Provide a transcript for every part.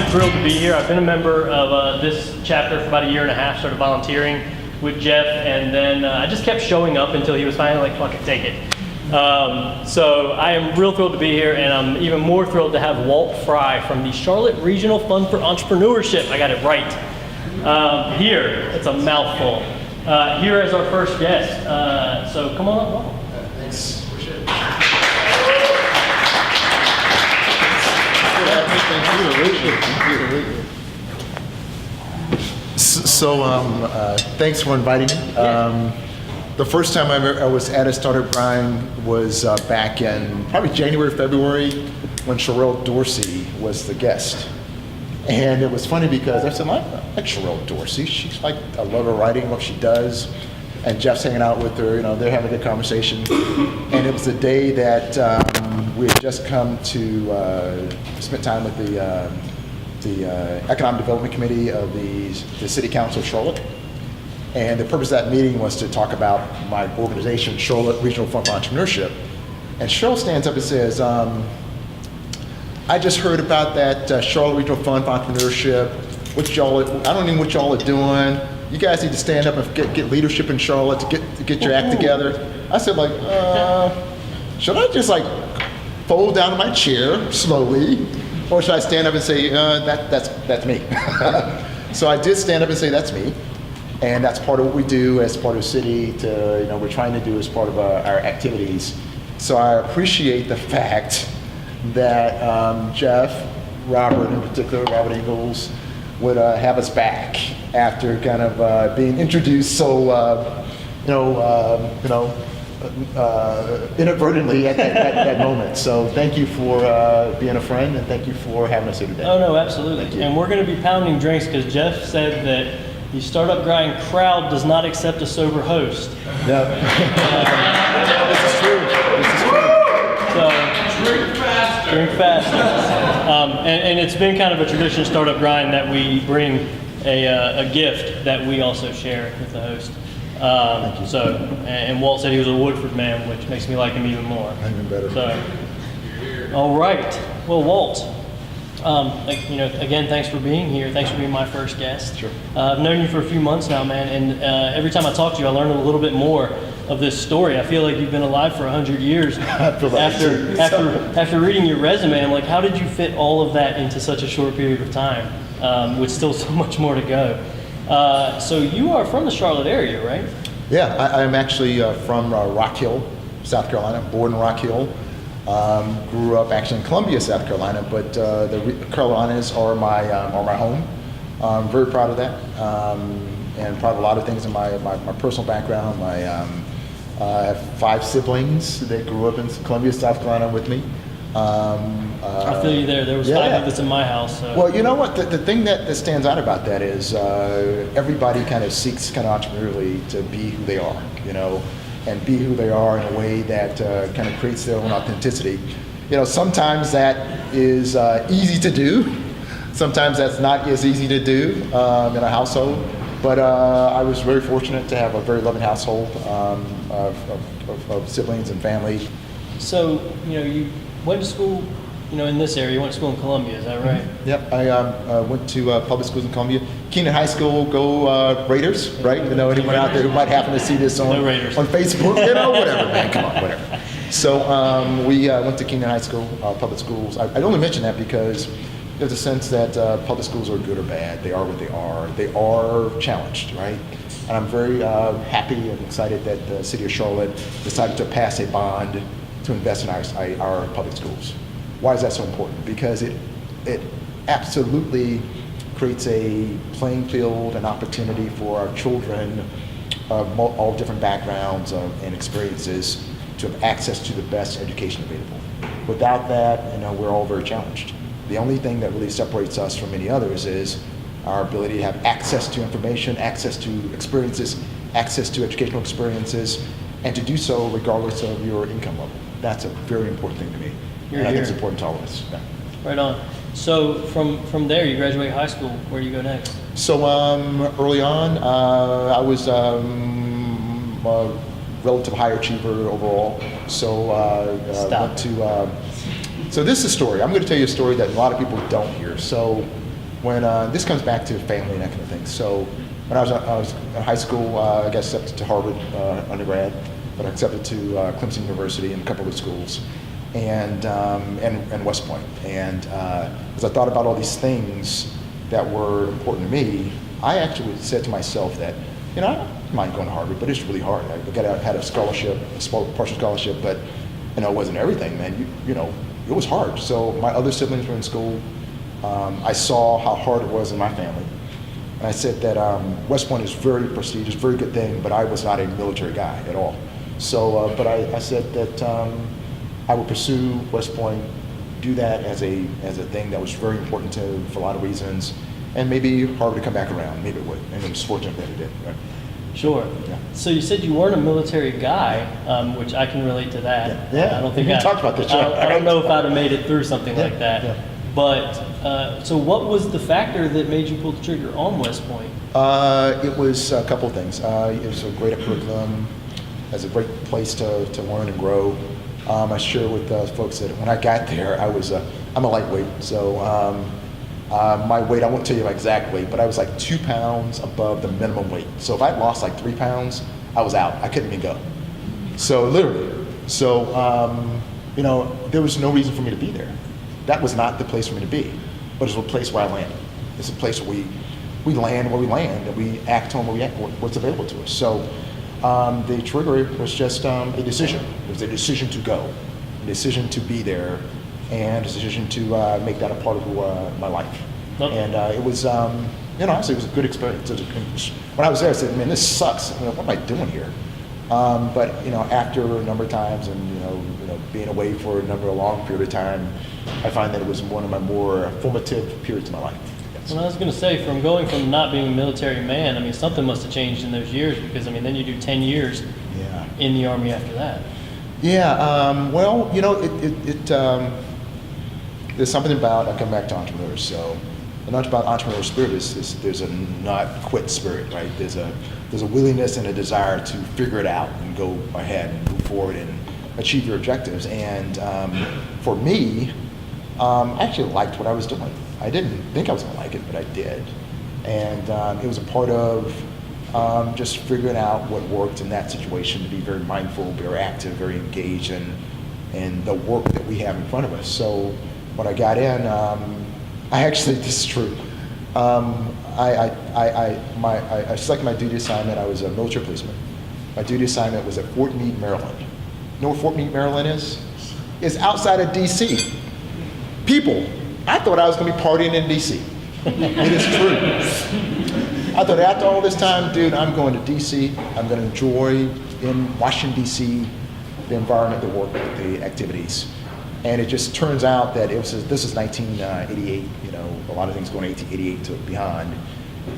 am thrilled to be here. I've been a member of this chapter for about a year and a half, started volunteering with Jeff, and then I just kept showing up until he was finally like, fuck it, take it. So I am real thrilled to be here, and I'm even more thrilled to have Walt Frye from the Charlotte Regional Fund for Entrepreneurship. I got it right. Here, it's a mouthful. Here as our first guest. So come on up, Walt. Thanks. Appreciate it. So, thanks for inviting me. The first time I was at a startup grind was back in probably January, February, when Sherelle Dorsey was the guest. And it was funny because I said, I like Sherelle Dorsey. She's like, I love her writing, what she does. And Jeff's hanging out with her, they're having a good conversation. And it was the day that we had just come to spend time with the Economic Development Committee of the City Council of Charlotte. And the purpose of that meeting was to talk about my organization, Charlotte Regional Fund for Entrepreneurship. And Cheryl stands up and says, I just heard about that Charlotte Regional Fund for Entrepreneurship. I don't know what y'all are doing. You guys need to stand up and get leadership in Charlotte to get your act together. I said, should I just fold down in my chair slowly, or should I stand up and say, that's me? So I did stand up and say, that's me. And that's part of what we do as part of the city we're trying to do as part of our activities. So I appreciate the fact that Jeff, Robert in particular, Robert Ingalls, would have us back after kind of being introduced so, inadvertently at that moment. So thank you for being a friend, and thank you for having us here today. Oh, no, absolutely. And we're going to be pounding drinks because Jeff said that the startup grind crowd does not accept a sober host. No. This is true. So, drink faster. And it's been kind of a tradition startup grind that we bring a gift that we also share with the host. And Walt said he was a Woodford man, which makes me like him even more. Even better. So, all right. Well, Walt, again, thanks for being here. Thanks for being my first guest. Sure. I've known you for a few months now, man, and every time I talk to you, I learn a little bit more of this story. I feel like you've been alive for 100 years. After reading your resume, I'm like, how did you fit all of that into such a short period of time, with still so much more to go? So you are from the Charlotte area, right? Yeah, I'm actually from Rock Hill, South Carolina, born in Rock Hill. Grew up actually in Columbia, South Carolina, but the Carolinas are my home. I'm very proud of that, and proud of a lot of things in my personal background. I have 5 siblings that grew up in Columbia, South Carolina with me. I feel you there. There was 5 of us in my house. So. Well, you know what? The thing that stands out about that is everybody kind of seeks kind of entrepreneurially to be who they are, and be who they are in a way that kind of creates their own authenticity. Sometimes that is easy to do. Sometimes that's not as easy to do in a household. But I was very fortunate to have a very loving household of siblings and family. So, you went to school, in this area. You went to school in Columbia, is that right? Mm-hmm. Yep, I went to public schools in Columbia. Keenan High School, go Raiders, right? Anyone out there who might happen to see this on Facebook, whatever, man, come on, whatever. So we went to Keenan High School, public schools. I only mention that because there's a sense that public schools are good or bad. They are what they are. They are challenged, right? And I'm very happy and excited that the city of Charlotte decided to pass a bond to invest in our public schools. Why is that so important? Because it absolutely creates a playing field and opportunity for our children of all different backgrounds and experiences to have access to the best education available. Without that, we're all very challenged. The only thing that really separates us from many others is our ability to have access to information, access to experiences, access to educational experiences, and to do so regardless of your income level. That's a very important thing to me. And I think it's important to all of us. Yeah. Right on. So from there, you graduate high school. Where do you go next? So early on, I was a relative high achiever overall. So went to. So this is a story. I'm going to tell you a story that a lot of people don't hear. So when this comes back to family and that kind of thing. So when I was in high school, I got accepted to Harvard undergrad, but accepted to Clemson University and a couple of schools, and West Point. And as I thought about all these things that were important to me, I actually said to myself that, I don't mind going to Harvard, but it's really hard. I had a scholarship, a partial scholarship, but it wasn't everything, man. It was hard. So my other siblings were in school. I saw how hard it was in my family. And I said that West Point is very prestigious, very good thing, but I was not a military guy at all. So, but I said that I would pursue West Point, do that as a thing that was very important for a lot of reasons, and maybe Harvard to come back around. Maybe it would, and I'm just fortunate that it did. Right? Sure. Yeah. So you said you weren't a military guy, which I can relate to that. Yeah. I don't think we talked about this. I don't know if I'd have made it through something like that. Yeah. But so what was the factor that made you pull the trigger on West Point? It was a couple of things. It was a great curriculum. It was a great place to learn and grow. I share with folks that when I got there, I'm a lightweight, so my weight, I won't tell you my exact weight, but I was like 2 pounds above the minimum weight. So if I lost like 3 pounds, I was out. I couldn't even go. So literally. So, there was no reason for me to be there. That was not the place for me to be, but it's a place where I landed. It's a place where we land where we land, and we act on what's available to us. So the trigger was just a decision. It was a decision to go, a decision to be there, and a decision to make that a part of my life. Okay. And it was, honestly, it was a good experience. When I was there, I said, man, this sucks. What am I doing here? But after a number of times and being away for a long period of time, I find that it was one of my more formative periods of my life. Yes. Well, I was going to say, going from not being a military man, something must have changed in those years, because then you do 10 years in the Army after that. Yeah. Well, there's something about, I come back to entrepreneurs. So, the not about entrepreneurial spirit is there's a not quit spirit, right? There's a willingness and a desire to figure it out and go ahead and move forward and achieve your objectives. And for me, I actually liked what I was doing. I didn't think I was going to like it, but I did. And it was a part of just figuring out what worked in that situation, to be very mindful, very active, very engaged in the work that we have in front of us. So when I got in, this is true. I selected my duty assignment. I was a military policeman. My duty assignment was at Fort Meade, Maryland. You know where Fort Meade, Maryland is? It's outside of D.C. People, I thought I was going to be partying in D.C. It is true. I thought after all this time, dude, I'm going to D.C. I'm going to enjoy in Washington, D.C., the environment, the work, the activities. And it just turns out that this is 1988, a lot of things going 1888 to beyond.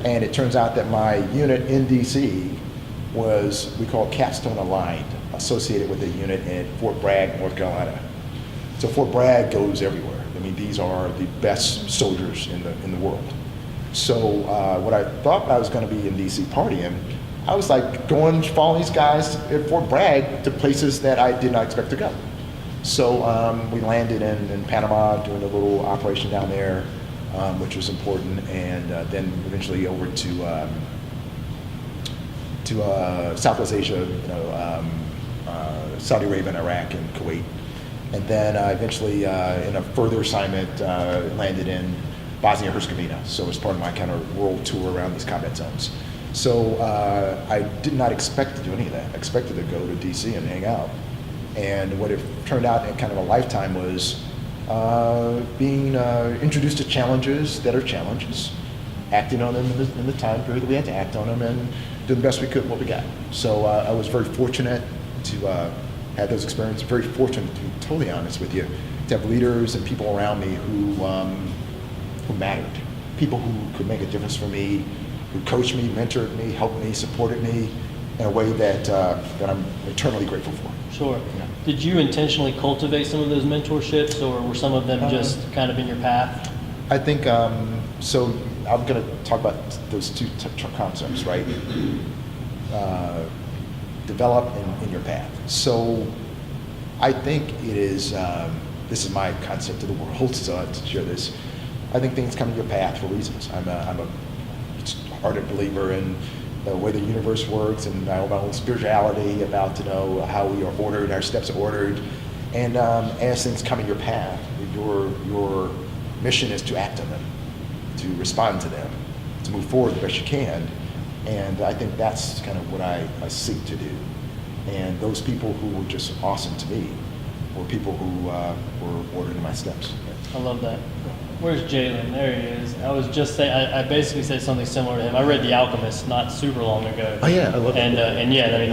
And it turns out that my unit in DC was, we call Capstone Aligned, associated with a unit in Fort Bragg, North Carolina. So Fort Bragg goes everywhere. These are the best soldiers in the world. So what I thought I was going to be in DC partying, I was like following these guys at Fort Bragg to places that I did not expect to go. So we landed in Panama, doing a little operation down there, which was important, and then eventually over to Southwest Asia, Saudi Arabia, Iraq, and Kuwait. And then eventually, in a further assignment, landed in Bosnia-Herzegovina. So it was part of my kind of world tour around these combat zones. So I did not expect to do any of that. I expected to go to DC and hang out. And what it turned out in kind of a lifetime was being introduced to challenges that are challenges, acting on them in the time period that we had to act on them, and do the best we could with what we got. So I was very fortunate to have those experiences, very fortunate, to be totally honest with you, to have leaders and people around me who mattered, people who could make a difference for me, who coached me, mentored me, helped me, supported me in a way that I'm eternally grateful for. Sure. Yeah. Did you intentionally cultivate some of those mentorships, or were some of them just kind of in your path? I think, so I'm going to talk about those two concepts, right? Develop in your path. So I think it is, this is my concept of the world, so I have to share this. I think things come in your path for reasons. I'm a ardent believer in the way the universe works, and my own spirituality about how we are ordered, our steps are ordered, and as things come in your path, your mission is to act on them, to respond to them, to move forward the best you can, and I think that's kind of what I seek to do. And those people who were just awesome to me were people who were ordered in my steps. I love that. Where's Jalen? There he is. I was just saying, I basically said something similar to him. I read The Alchemist not super long ago. Oh yeah, I love it. And yeah, I mean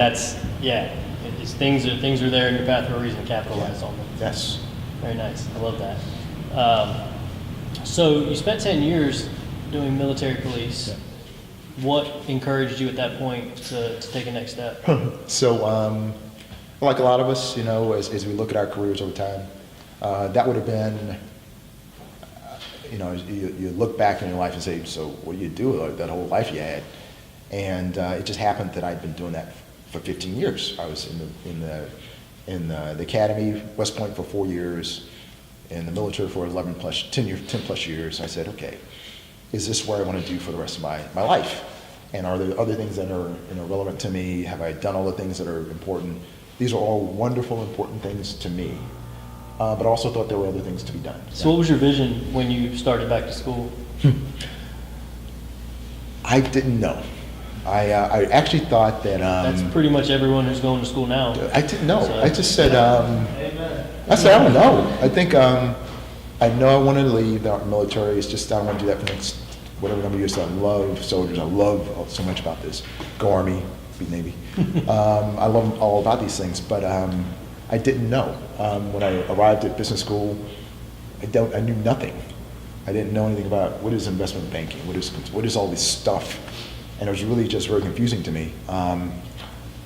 it's things are there in your path for a reason. Capitalize on them. Yes. Very nice. I love that. So you spent 10 years doing military police. Yeah. What encouraged you at that point to take a next step? So, like a lot of us, as we look at our careers over time, that would have been, you look back in your life and say, so what do you do with that whole life you had? And it just happened that I'd been doing that for 15 years. I was in the academy, West Point, for 4 years, in the military for 10 plus years. I said, okay, is this what I want to do for the rest of my life? And are there other things that are relevant to me? Have I done all the things that are important? These are all wonderful, important things to me, but I also thought there were other things to be done. So what was your vision when you started back to school? I didn't know. I actually thought that... That's pretty much everyone who's going to school now. I didn't know. So, I just said, I said, I don't know. I think I know I wanted to leave the military. It's just I don't want to do that for the next whatever number of years. I love soldiers. I love so much about this. Go Army, be Navy. I love all about these things, but I didn't know. When I arrived at business school, I knew nothing. I didn't know anything about what is investment banking, what is all this stuff, and it was really just very confusing to me.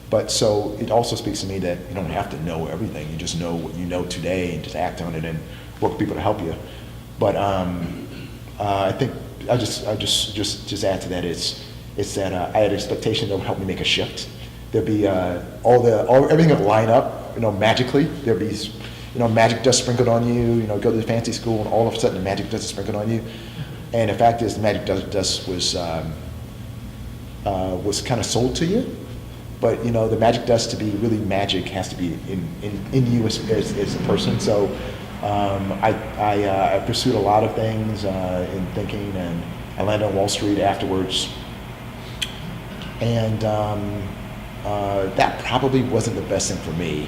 But so it also speaks to me that you don't have to know everything. You just know what you know today and just act on it and work with people to help you. But I think I just add to that it's that I had an expectation that would help me make a shift. There'd be everything would line up, magically. There'd be magic dust sprinkled on you. Go to the fancy school and all of a sudden the magic dust is sprinkled on you. And the fact is, the magic dust was kind of sold to you. But the magic dust to be really magic has to be in you as a person. So I pursued a lot of things in thinking, and I landed on Wall Street afterwards. And that probably wasn't the best thing for me,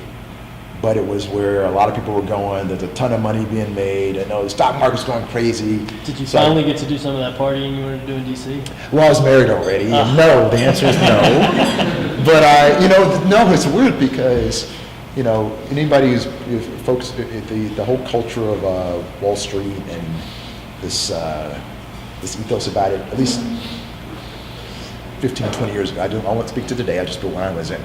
but it was where a lot of people were going. There's a ton of money being made. I know the stock market's going crazy. Did you finally get to do some of that partying you wanted to do in DC? Well, I was married already. No, the answer is no. But no, it's weird because anybody who's focused the whole culture of Wall Street and this ethos about it, at least 15, 20 years ago. I won't speak to today. I just put when I was in.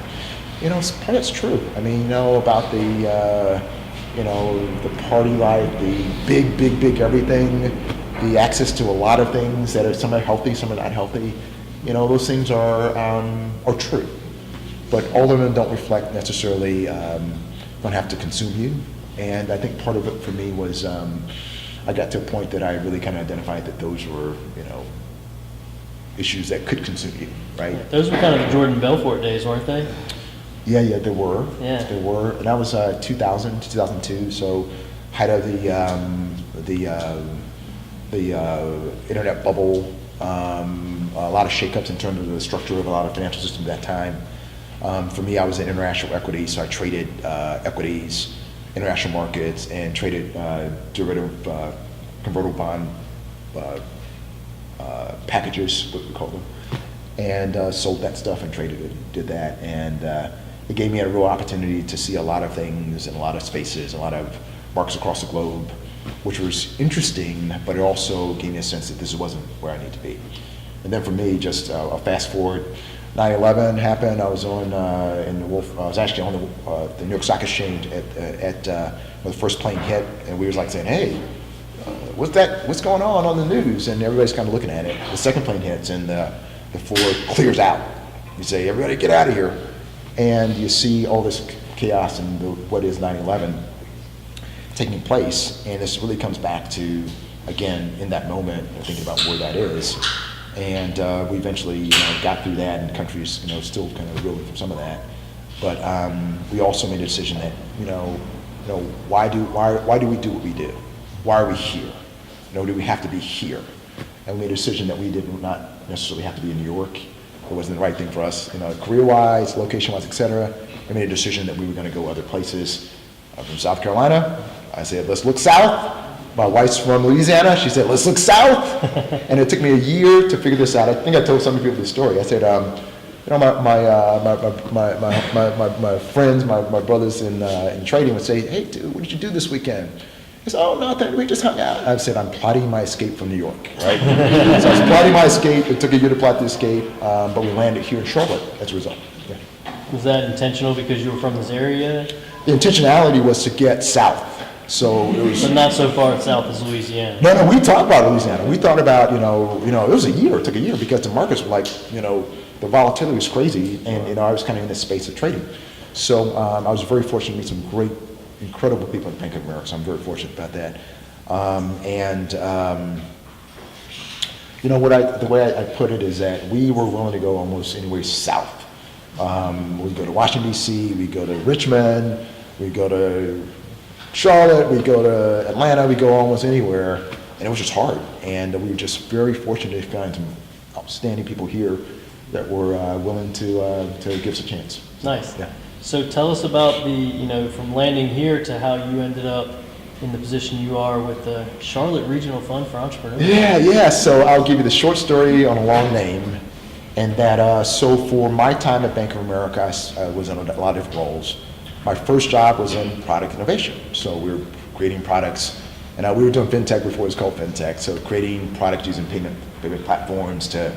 Part of it's true. I mean, about the party life, the big everything, the access to a lot of things that are some are healthy, some are not healthy. Those things are true, but all of them don't reflect necessarily. Don't have to consume you. And I think part of it for me was I got to a point that I really kind of identified that those were issues that could consume you, right? Those were kind of the Jordan Belfort days, weren't they? Yeah, there were. Yeah. There were. And that was 2000 to 2002, so height of the internet bubble, a lot of shakeups in terms of the structure of a lot of financial systems at that time. For me, I was in international equities, so I traded equities, international markets, and traded derivative convertible bond packages, what we call them, and sold that stuff and traded it, did that, and it gave me a real opportunity to see a lot of things in a lot of spaces, a lot of markets across the globe, which was interesting, but it also gave me a sense that this wasn't where I need to be. And then for me, just a fast forward, 9/11 happened. I was on I was actually on the New York Stock Exchange at when the first plane hit, and we was like saying, "Hey, what's going on the news?" And everybody's kind of looking at it. The second plane hits, and the floor clears out. You say, "Everybody, get out of here!" And you see all this chaos and what is 9/11 taking place, and this really comes back to again, in that moment, thinking about where that is. And we eventually got through that, and the country's still kind of reeling from some of that. But we also made a decision that why do we do what we do? Why are we here? Do we have to be here? And we made a decision that we did not necessarily have to be in New York. It wasn't the right thing for us, career-wise, location-wise, et cetera. We made a decision that we were going to go other places. I'm from South Carolina. I said, let's look south. My wife's from Louisiana. She said, let's look south. And it took me a year to figure this out. I think I told some people this story. I said, my friends, my brothers in trading would say, hey, dude, what did you do this weekend? He said, oh, nothing, we just hung out. I said, I'm plotting my escape from New York, right? So I was plotting my escape. It took a year to plot the escape, but we landed here in Charlotte as a result. Yeah. Was that intentional because you were from this area? The intentionality was to get south. So it was. But not so far south as Louisiana. No, we talked about Louisiana. We thought about, it was a year. It took a year because the markets were like, the volatility was crazy, and I was kind of in this space of trading. So I was very fortunate to meet some great, incredible people at Bank of America. So I'm very fortunate about that. The way I put it is that we were willing to go almost anywhere south. We go to Washington D.C., we go to Richmond, we go to Charlotte, we go to Atlanta, we go almost anywhere, and it was just hard. And we were just very fortunate to find some outstanding people here that were willing to give us a chance. Nice. Yeah. So tell us about from landing here to how you ended up in the position you are with the Charlotte Regional Fund for Entrepreneurs. Yeah. So I'll give you the short story on a long name. And that, so for my time at Bank of America, I was in a lot of different roles. My first job was in product innovation. So we were creating products, and we were doing fintech before it was called fintech. So creating products using payment platforms to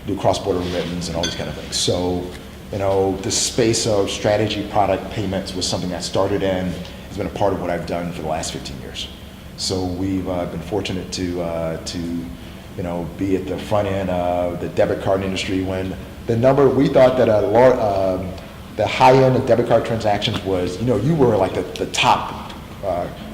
do cross-border remittance and all these kind of things. So, the space of strategy, product, payments was something I started in. It's been a part of what I've done for the last 15 years. So we've been fortunate to be at the front end of the debit card industry when we thought that the high end of debit card transactions was, you were like the top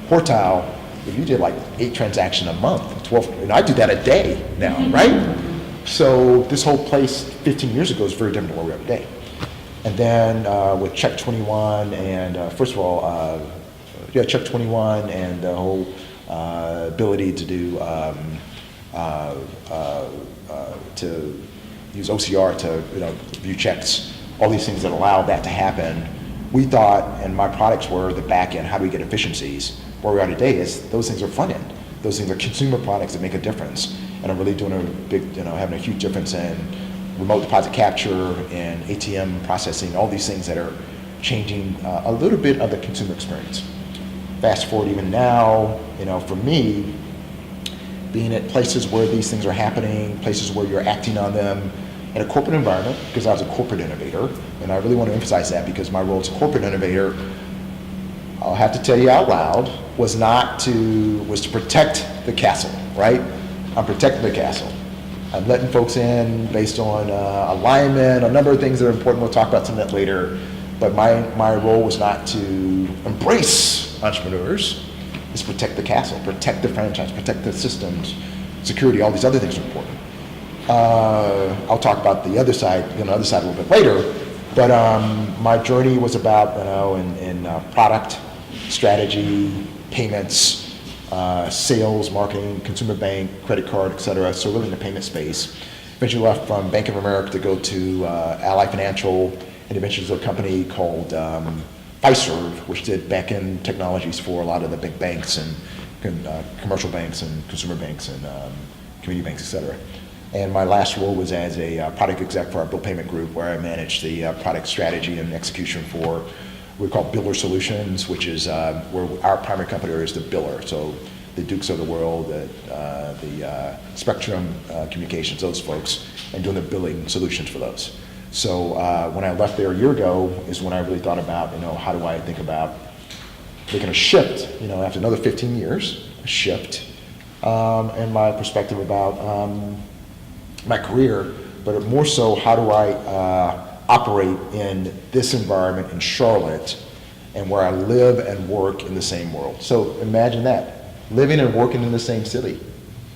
quartile if you did like 8 transactions a month, 12, and I do that a day now, right? So this whole place 15 years ago is very different than where we are today. And then with Check 21 and first of all, Check 21 and the whole ability to do to use OCR to view checks, all these things that allow that to happen. We thought, and my products were the back end, how do we get efficiencies? Where we are today is those things are front end. Those things are consumer products that make a difference. And I'm really doing a big, having a huge difference in remote deposit capture and ATM processing, all these things that are changing a little bit of the consumer experience. Fast forward even now, for me, being at places where these things are happening, places where you're acting on them in a corporate environment, because I was a corporate innovator, and I really want to emphasize that because my role as a corporate innovator, I'll have to tell you out loud, was to protect the castle, right? I'm protecting the castle. I'm letting folks in based on alignment, a number of things that are important. We'll talk about some of that later. But my role was not to embrace entrepreneurs, it's protect the castle, protect the franchise, protect the systems, security, all these other things are important. I'll talk about the other side, a little bit later. But my journey was about, in product, strategy, payments, sales, marketing, consumer bank, credit card, et cetera. So really in the payment space. Eventually left from Bank of America to go to Ally Financial, and eventually to a company called Fiserv, which did back-end technologies for a lot of the big banks and commercial banks and consumer banks and community banks, et cetera. And my last role was as a product exec for our bill payment group, where I managed the product strategy and execution for what we call biller solutions, which is where our primary competitor is the biller. So the Dukes of the world, the Spectrum Communications, those folks, and doing the billing solutions for those. So when I left there a year ago is when I really thought about, how do I think about making a shift, after another 15 years, a shift, and my perspective about my career, but more so, how do I operate in this environment in Charlotte and where I live and work in the same world. So imagine that, living and working in the same city,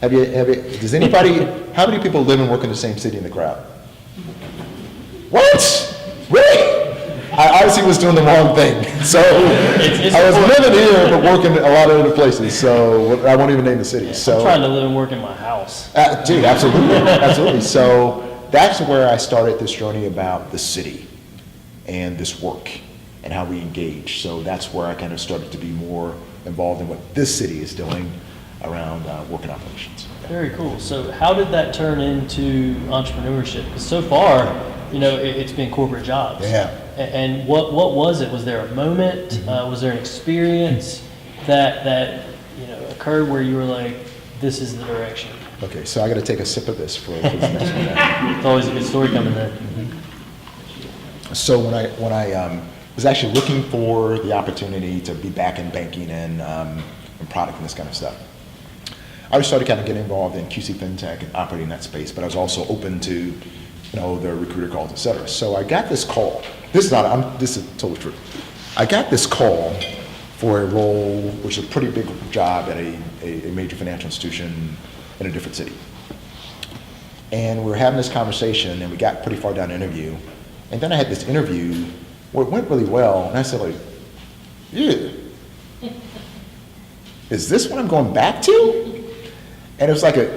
Does anybody, how many people live and work in the same city in the crowd? What? Really? I obviously was doing the wrong thing. So I was living here but working a lot of other places. So I won't even name the cities. So I'm trying to live and work in my house. Dude, absolutely, absolutely. So that's where I started this journey about the city and this work and how we engage. So that's where I kind of started to be more involved in what this city is doing around work and operations. Very cool. So how did that turn into entrepreneurship? Because so far, it's been corporate jobs. Yeah. And what was it? Was there a moment? Was there an experience that occurred where you were like, this is the direction? Okay, so I got to take a sip of this for the next one. It's always a good story coming there. So when I was actually looking for the opportunity to be back in banking and product and this kind of stuff, I started kind of getting involved in QC FinTech and operating in that space, but I was also open to, the recruiter calls, et cetera. So I got this call. This is totally true. I got this call for a role, which is a pretty big job at a major financial institution in a different city. And we were having this conversation, and we got pretty far down the interview. And then I had this interview where it went really well, and I said, like, yeah, is this what I'm going back to? And it was like I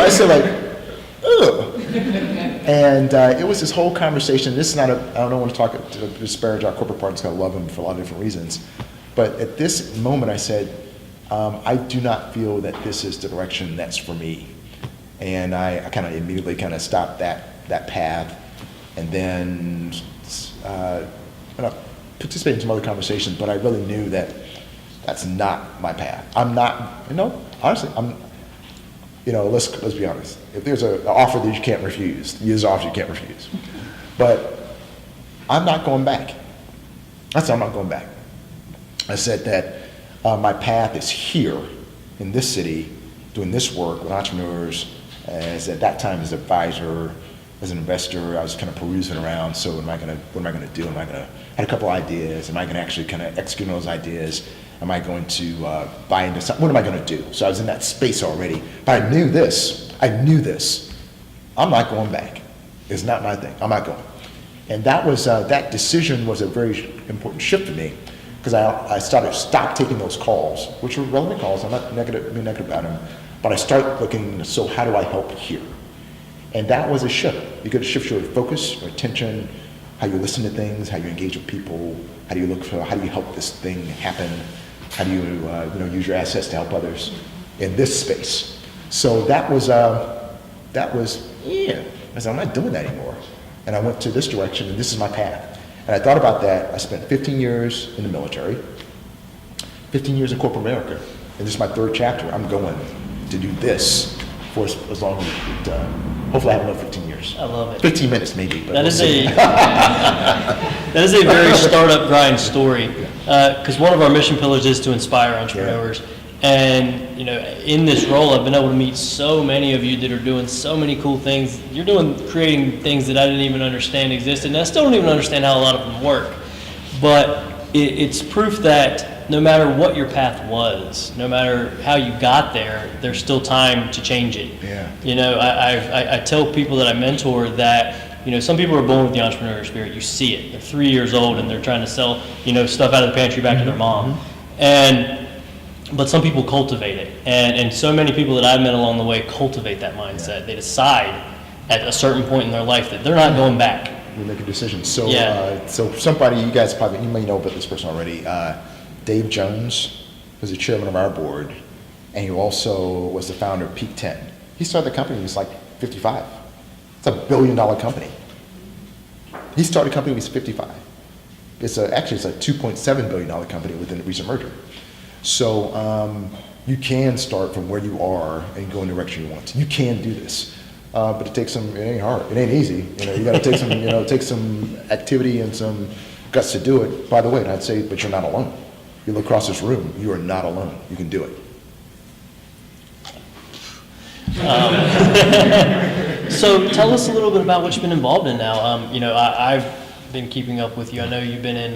said, like, ugh. And it was this whole conversation. This is not I don't want to disparage our corporate partners, because I love them for a lot of different reasons. But at this moment, I said, I do not feel that this is the direction that's for me. And I kind of immediately kind of stopped that path. And then I participated in some other conversations, but I really knew that that's not my path. I'm not, honestly, let's be honest. If there's an offer that you can't refuse, there's an offer you can't refuse. But I'm not going back. I'm not going back. I said that my path is here in this city, doing this work with entrepreneurs, as at that time as an advisor, as an investor. I was kind of perusing around. So what am I going to do? I had a couple ideas. Am I going to actually kind of execute on those ideas? Am I going to buy into something? What am I going to do? So I was in that space already. But I knew this. I'm not going back. It's not my thing. I'm not going. And that decision was a very important shift for me, because I stopped taking those calls, which were relevant calls. I'm not being negative about them. But I started looking, so how do I help here? And that was a shift. You got to shift your focus, your attention, how you listen to things, how you engage with people, how do you help this thing happen? How do you use your assets to help others in this space? So that was I said, I'm not doing that anymore. And I went to this direction, and this is my path. And I thought about that. I spent 15 years in the military, 15 years in corporate America, and this is my third chapter. I'm going to do this for as long as it, hopefully I have another 15 years. I love it. 15 minutes maybe. But that is a very startup grind story, because one of our mission pillars is to inspire entrepreneurs. Yeah. And in this role, I've been able to meet so many of you that are doing so many cool things. You're creating things that I didn't even understand existed, and I still don't even understand how a lot of them work. But it's proof that no matter what your path was, no matter how you got there, there's still time to change it. Yeah. I tell people that I mentor that some people are born with the entrepreneur spirit. You see it. They're 3 years old and they're trying to sell stuff out of the pantry back to their mom, but some people cultivate it, and so many people that I've met along the way cultivate that mindset. Yeah. They decide at a certain point in their life that they're not going back. We make a decision. So, so somebody you may know about this person already. Dave Jones was the chairman of our board, and he also was the founder of Peak 10. He started the company when he was like 55. It's $1 billion company. He started the company when he was 55. It's a $2.7 billion company within a recent merger. So you can start from where you are and go in the direction you want. You can do this, but it ain't hard. It ain't easy. You got to take some activity and some guts to do it. By the way, I'd say, but you're not alone. You look across this room, you are not alone. You can do it. So tell us a little bit about what you've been involved in now. I've been keeping up with you. I know you've been in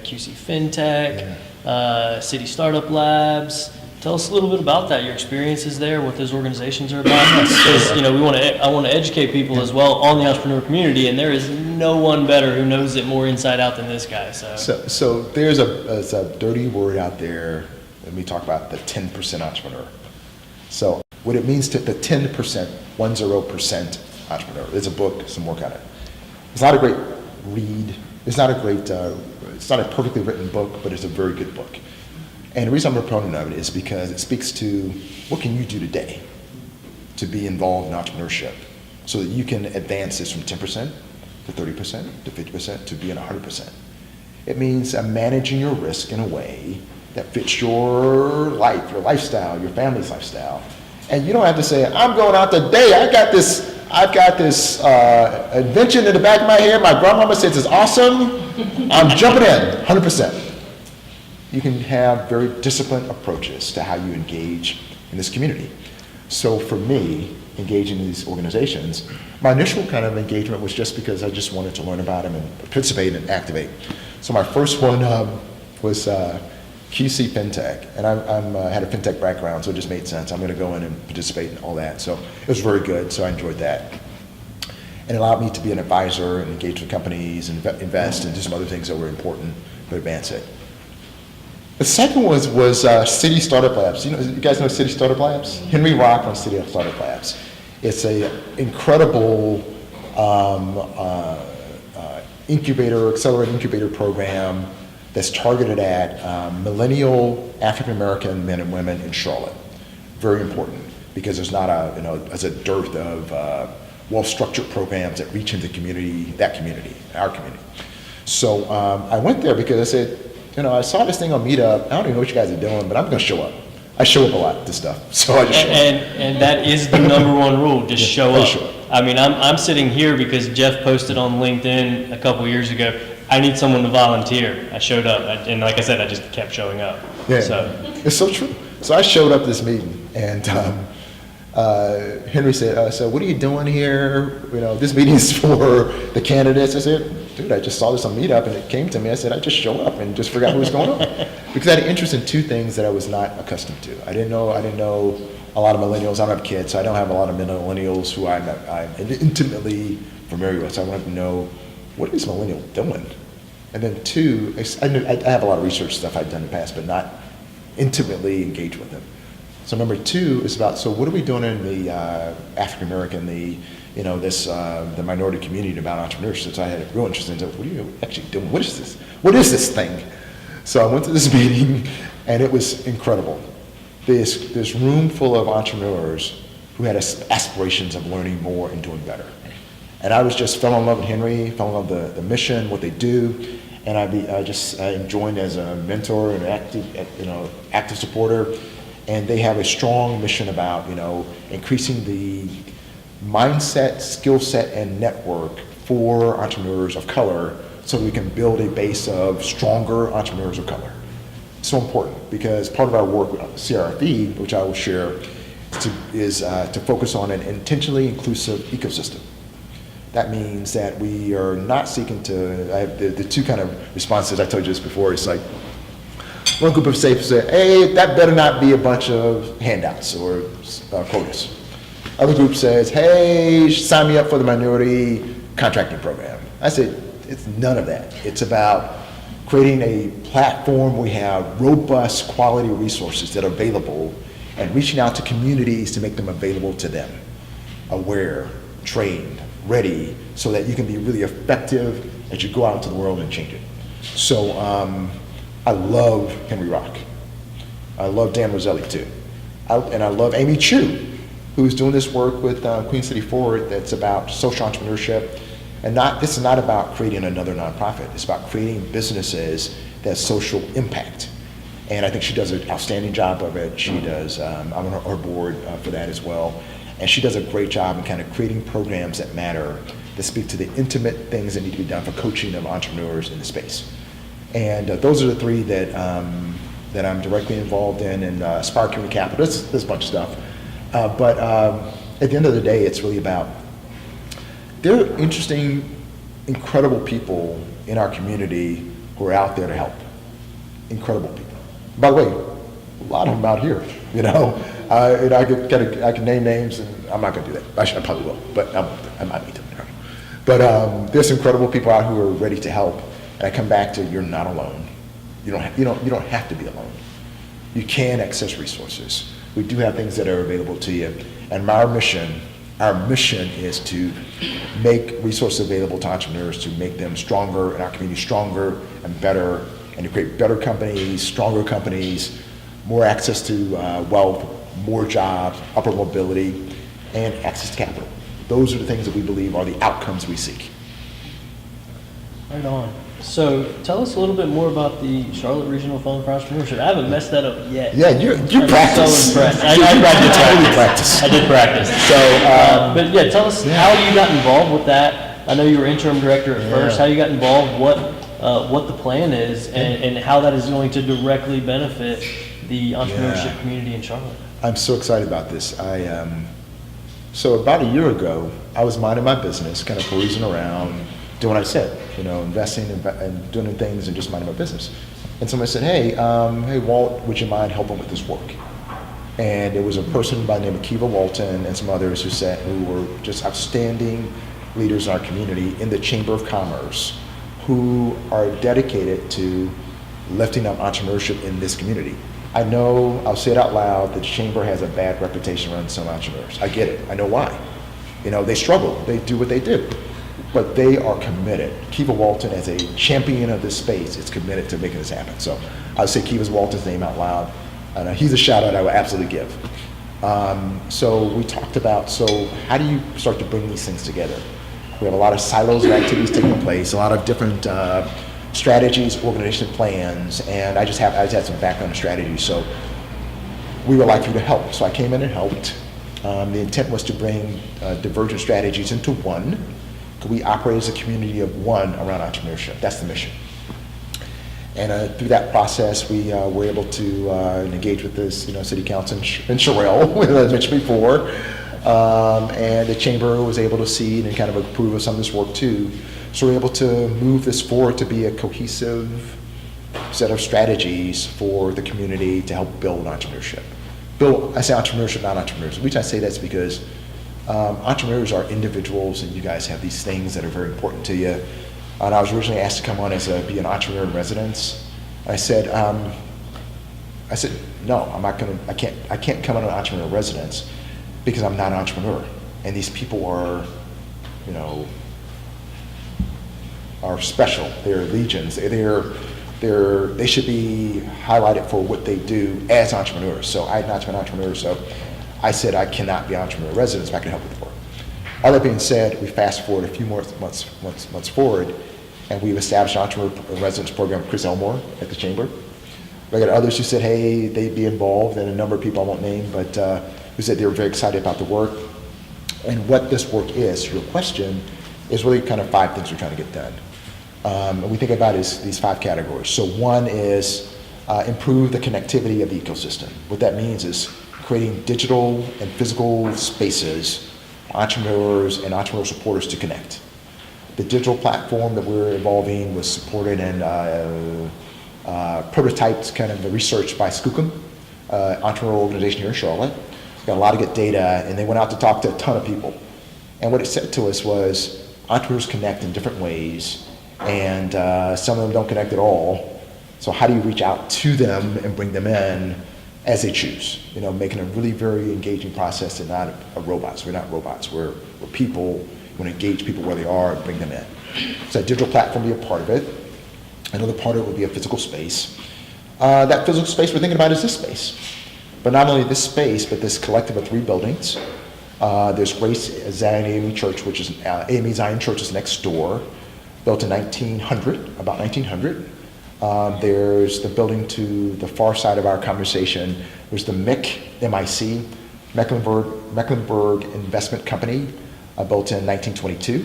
QC FinTech, City Startup Labs. Tell us a little bit about that, your experiences there, what those organizations are about. Because, I want to educate people as well on the entrepreneur community, and there is no one better who knows it more inside out than this guy. So there's a dirty word out there. Let me talk about the 10% entrepreneur. So what it means to the 10%, 10% entrepreneur. There's a book, some work on it. It's not a great read. It's not a perfectly written book, but it's a very good book. And the reason I'm a proponent of it is because it speaks to what can you do today to be involved in entrepreneurship so that you can advance this from 10% to 30% to 50% to being 100%. It means managing your risk in a way that fits your life, your lifestyle, your family's lifestyle. And you don't have to say, I'm going out today, I've got this invention in the back of my head, my grandmama says it's awesome, I'm jumping in, 100%. You can have very disciplined approaches to how you engage in this community. So for me, engaging in these organizations, my initial kind of engagement was just because I just wanted to learn about them and participate and activate. So my first one was QC FinTech, and I had a FinTech background, so it just made sense. I'm going to go in and participate in all that. So it was very good, so I enjoyed that. And it allowed me to be an advisor and engage with companies and invest and do some other things that were important to advance it. The second was City Startup Labs. You guys know City Startup Labs? Henry Rock on City Startup Labs. It's an incredible accelerated incubator program that's targeted at millennial African American men and women in Charlotte. Very important because there's not a dearth of well-structured programs that reach into our community. So I went there because I said, I saw this thing on Meetup. I don't even know what you guys are doing, but I'm going to show up. I show up a lot to stuff, so I just show up. And that is the number one rule, just show up. I mean, I'm sitting here because Jeff posted on LinkedIn a couple years ago, I need someone to volunteer. I showed up, and like I said, I just kept showing up. Yeah, so. It's so true. So I showed up to this meeting, and Henry said, so what are you doing here? This meeting is for the candidates. I said, dude, I just saw this on Meetup, and it came to me. I said, I just show up and just forgot what was going on. Because I had an interest in two things that I was not accustomed to. I didn't know a lot of millennials. I don't have kids, so I don't have a lot of millennials who I'm intimately familiar with. So I wanted to know, what is millennial doing? And then two, I have a lot of research stuff I've done in the past, but not intimately engaged with them. So number two is about, so what are we doing in the African American, the minority community about entrepreneurship? So I had a real interest in, what are you actually doing? What is this? What is this thing? So I went to this meeting, and it was incredible. This room full of entrepreneurs who had aspirations of learning more and doing better. And I just fell in love with Henry, fell in love with the mission, what they do, and I joined as a mentor and active supporter. And they have a strong mission about increasing the mindset, skill set, and network for entrepreneurs of color, so we can build a base of stronger entrepreneurs of color. So important because part of our work with CRFE, which I will share, is to focus on an intentionally inclusive ecosystem. That means that we are not seeking to. I have the two kind of responses I told you this before. It's like, one group of say, hey, that better not be a bunch of handouts or quotas. Other group says, hey, sign me up for the minority contracting program. I said, it's none of that. It's about creating a platform where we have robust quality resources that are available and reaching out to communities to make them available to them. Aware, trained, ready, so that you can be really effective as you go out into the world and change it. So, I love Henry Rock. I love Dan Roselli too. And I love Amy Chu, who's doing this work with Queen City Forward that's about social entrepreneurship. And this is not about creating another nonprofit. It's about creating businesses that have social impact. And I think she does an outstanding job of it. She does, I'm on her board for that as well. And she does a great job in kind of creating programs that matter, that speak to the intimate things that need to be done for coaching of entrepreneurs in the space. And those are the three that I'm directly involved in, and Aspire Community Capital. There's a bunch of stuff. But at the end of the day, it's really about, there are interesting, incredible people in our community who are out there to help. Incredible people. By the way, a lot of them out here, you know. And I could name names, and I'm not going to do that. I probably will, but I might need to. But there's incredible people out who are ready to help. And I come back to, you're not alone. You don't have to be alone. You can access resources. We do have things that are available to you. And our mission is to make resources available to entrepreneurs, to make them stronger and our community stronger and better, and to create better companies, stronger companies, more access to wealth, more jobs, upper mobility, and access to capital. Those are the things that we believe are the outcomes we seek. Right on. So tell us a little bit more about the Charlotte Regional Fund for Entrepreneurship. I haven't messed that up yet. Yeah, you practice. So impressed. I practice. I did practice. So, but yeah, tell us how you got involved with that. I know you were interim director at first. How you got involved, what the plan is, and how that is going to directly benefit the entrepreneurship community in Charlotte. I'm so excited about this. So about a year ago, I was minding my business, kind of perusing around, doing what I said, investing and doing things and just minding my business. And somebody said, hey, Walt, would you mind helping with this work? And it was a person by the name of Kiva Walton and some others who were just outstanding leaders in our community in the Chamber of Commerce, who are dedicated to lifting up entrepreneurship in this community. I know, I'll say it out loud, the Chamber has a bad reputation around some entrepreneurs. I get it, I know why. They struggle, they do what they do, but they are committed. Kiva Walton, as a champion of this space, is committed to making this happen. So I'll say Kiva Walton's name out loud, and he's a shout out I will absolutely give. So we talked about, how do you start to bring these things together? We have a lot of silos of activities taking place, a lot of different strategies, organization plans, and I just had some background in strategy, so we would like for you to help. So I came in and helped. The intent was to bring divergent strategies into one. We operate as a community of one around entrepreneurship. That's the mission. And through that process, we were able to engage with this, city council in Sherrill, as I mentioned before, and the chamber was able to see and kind of approve of some of this work too. So we're able to move this forward to be a cohesive set of strategies for the community to help build entrepreneurship. I say entrepreneurship, not entrepreneurs. The reason I say that's because entrepreneurs are individuals, and you guys have these things that are very important to you. And I was originally asked to come on as be an entrepreneur in residence. I said, no, I'm not going to. I can't come on an entrepreneur in residence because I'm not an entrepreneur, and these people are, are special. They're legions. They should be highlighted for what they do as entrepreneurs. So I'm not an entrepreneur, so I said I cannot be an entrepreneur in residence, but I can help with the work. All that being said, we fast forward a few more months forward, and we've established an entrepreneur in residence program with Chris Elmore at the Chamber. We got others who said, hey, they'd be involved, and a number of people I won't name, but who said they were very excited about the work. And what this work is, your question, is really kind of 5 things we're trying to get done. And we think about is these 5 categories. So one is improve the connectivity of the ecosystem. What that means is creating digital and physical spaces for entrepreneurs and entrepreneurial supporters to connect. The digital platform that we're evolving was supported and prototyped, kind of researched by Skookum, entrepreneurial organization here in Charlotte. We got a lot of good data, and they went out to talk to a ton of people. And what it said to us was entrepreneurs connect in different ways, and some of them don't connect at all. So how do you reach out to them and bring them in as they choose? Making a really very engaging process and not robots. We're not robots. We're people. We want to engage people where they are and bring them in. So a digital platform will be a part of it. Another part of it will be a physical space. That physical space we're thinking about is this space. But not only this space, but this collective of 3 buildings. There's Grace Zion AME Church, which is AME Zion Church is next door, built in about 1900. There's the building to the far side of our conversation. There's the MIC, Mecklenburg Investment Company, built in 1922.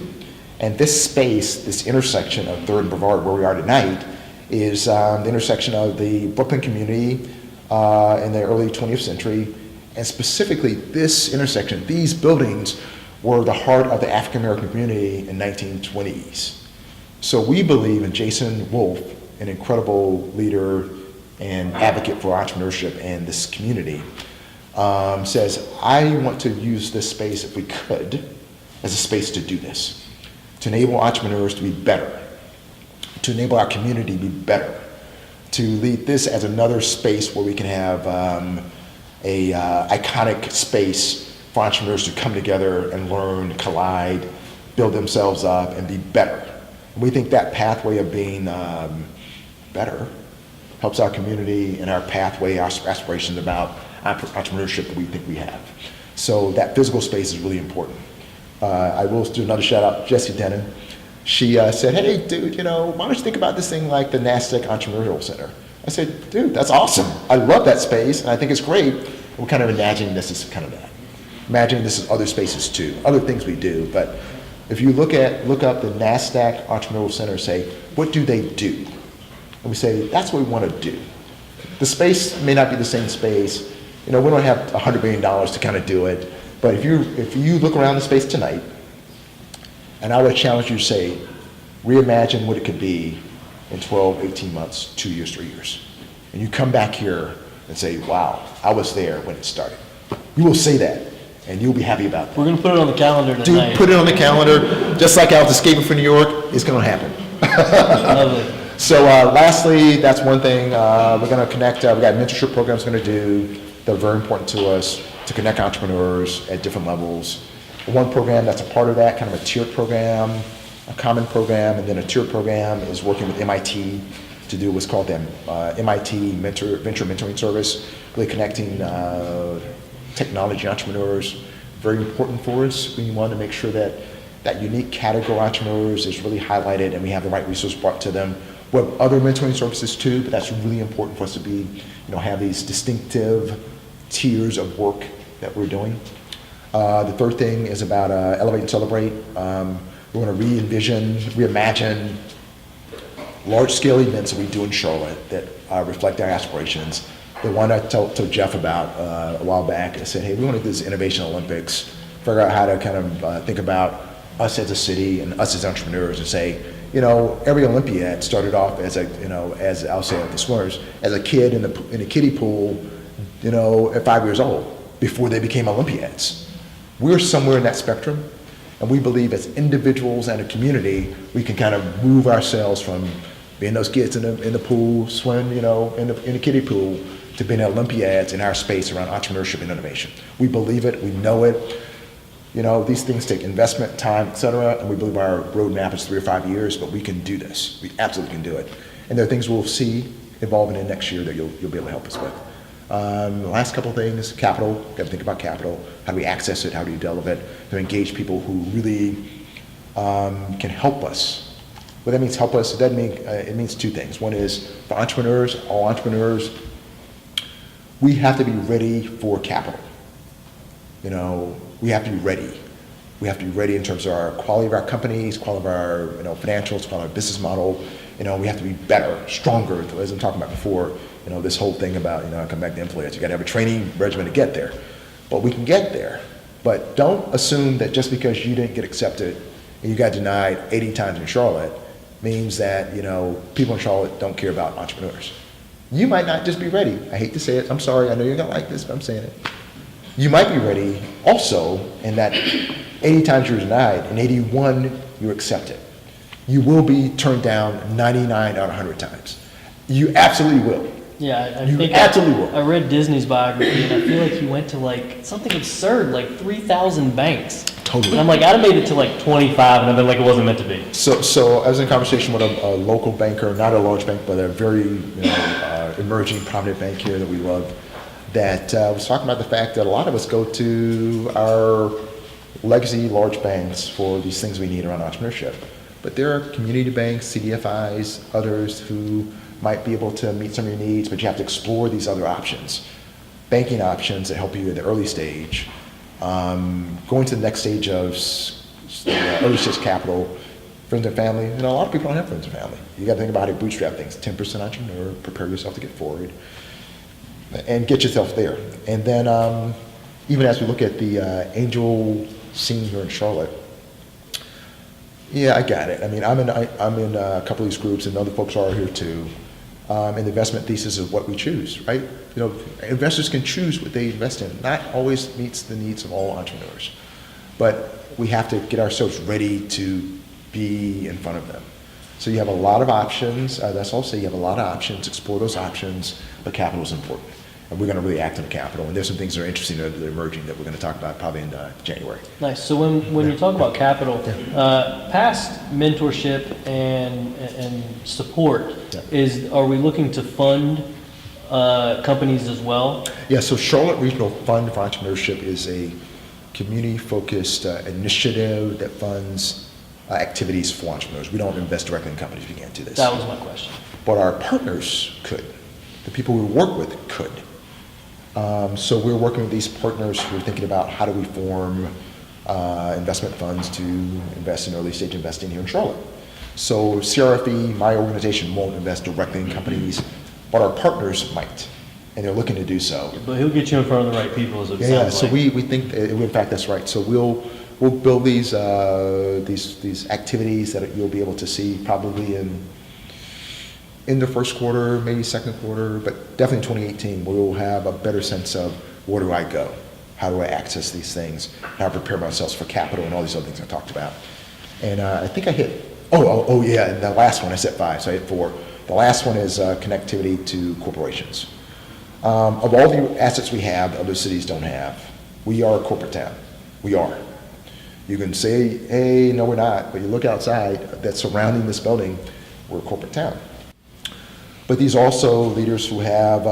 And this space, this intersection of 3rd and Brevard, where we are tonight, is the intersection of the Brooklyn community in the early 20th century. And specifically this intersection, these buildings were the heart of the African American community in 1920s. So we believe in Jason Wolf, an incredible leader, and advocate for entrepreneurship in this community, says, I want to use this space, if we could, as a space to do this, to enable entrepreneurs to be better, to enable our community to be better, to lead this as another space where we can have a iconic space for entrepreneurs to come together and learn, collide, build themselves up, and be better. And we think that pathway of being better helps our community and our pathway, our aspirations about entrepreneurship that we think we have. So that physical space is really important. I will do another shout out, Jessie Denon. She said, hey, dude, why don't you think about this thing like the NASDAQ Entrepreneurial Center? I said, dude, that's awesome. I love that space, and I think it's great. We're kind of imagining this is kind of that. Imagining this is other spaces too, other things we do. But if you look up the NASDAQ Entrepreneurial Center, say, what do they do? And we say, that's what we want to do. The space may not be the same space. We don't have $100 million to kind of do it. But if you look around the space tonight, and I would challenge you to say, reimagine what it could be in 12, 18 months, 2 years, 3 years. And you come back here and say, wow, I was there when it started. You will say that, and you'll be happy about that. We're going to put it on the calendar tonight. Dude, put it on the calendar. Just like I was escaping from New York, it's going to happen. Lovely. So lastly, that's one thing. We're going to connect. We got mentorship programs we're going to do that are very important to us to connect entrepreneurs at different levels. One program that's a part of that, kind of a tiered program, a common program, and then a tiered program is working with MIT to do what's called the MIT Venture Mentoring Service, really connecting technology entrepreneurs. Very important for us. We want to make sure that that unique category of entrepreneurs is really highlighted and we have the right resources brought to them. We have other mentoring services too, but that's really important for us to be, have these distinctive tiers of work that we're doing. The third thing is about Elevate and Celebrate. We want to reimagine large-scale events that we do in Charlotte that reflect our aspirations. The one I told Jeff about a while back, I said, hey, we want to do this Innovation Olympics, figure out how to kind of think about us as a city and us as entrepreneurs and say, every Olympiad started off as as I'll say like the swimmers, as a kid in a kiddie pool, at 5 years old before they became Olympiads. We're somewhere in that spectrum, and we believe as individuals and a community, we can kind of move ourselves from being those kids in the pool, swimming, in a kiddie pool, to being Olympiads in our space around entrepreneurship and innovation. We believe it, we know it. These things take investment, time, et cetera, and we believe our roadmap is 3 or 5 years, but we can do this. We absolutely can do it. And there are things we'll see evolving in next year that you'll be able to help us with. The last couple of things, capital, got to think about capital. How do we access it? How do you develop it? To engage people who really can help us. What that means, help us, it means two things. One is for entrepreneurs, all entrepreneurs, we have to be ready for capital. We have to be ready. We have to be ready in terms of our quality of our companies, quality of our financials, quality of our business model. We have to be better, stronger, as I'm talking about before. This whole thing about, come back to influence. You got to have a training regimen to get there. But we can get there. But don't assume that just because you didn't get accepted and you got denied 80 times in Charlotte means that, people in Charlotte don't care about entrepreneurs. You might not just be ready. I hate to say it. I'm sorry. I know you're going to like this, but I'm saying it. You might be ready also in that 80 times you're denied and 81 you're accepted. You will be turned down 99 out of 100 times. You absolutely will. Yeah, I You think absolutely will. I read Disney's biography, and I feel like he went to something absurd, 3,000 banks. Totally. And I'm like, I'd have made it to 25, and I've been like, it wasn't meant to be. So I was in conversation with a local banker, not a large bank, but a very emerging, prominent bank here that we love, that was talking about the fact that a lot of us go to our legacy large banks for these things we need around entrepreneurship. But there are community banks, CDFIs, others who might be able to meet some of your needs, but you have to explore these other options. Banking options that help you at the early stage. Going to the next stage of early stage capital, friends and family. A lot of people don't have friends and family. You got to think about how to bootstrap things. 10% entrepreneur, prepare yourself to get forward, and get yourself there. And then even as we look at the angel scene here in Charlotte, yeah, I got it. I'm in a couple of these groups, and other folks are here too. and the investment thesis of what we choose, right? Investors can choose what they invest in. Not always meets the needs of all entrepreneurs, but we have to get ourselves ready to be in front of them. So you have a lot of options. That's all I'll say. You have a lot of options. Explore those options, but capital is important. And we're going to really act on capital. And there's some things that are interesting that are emerging that we're going to talk about probably in January. Nice. So when you talk about capital, past mentorship and support, are we looking to fund companies as well? Yeah, so Charlotte Regional Fund for Entrepreneurship is a community-focused initiative that funds activities for entrepreneurs. We don't invest directly in companies. We can't do this. That was my question. But our partners could. The people we work with could. So we're working with these partners who are thinking about how do we form investment funds to invest in early stage investing here in Charlotte. So CRFE, my organization, won't invest directly in companies, but our partners might, and they're looking to do so. But he'll get you in front of the right people, as it sounds like. So we think, in fact, that's right. So we'll build these activities that you'll be able to see probably in the first quarter, maybe second quarter, but definitely 2018, we'll have a better sense of where do I go? How do I access these things? How do I prepare myself for capital and all these other things I talked about? And I think I hit, yeah, and the last one, I said 5, so I hit 4. The last one is connectivity to corporations. Of all the assets we have, other cities don't have, we are a corporate town. We are. You can say, hey, no, we're not, but you look outside that's surrounding this building, we're a corporate town. But these are also leaders who have,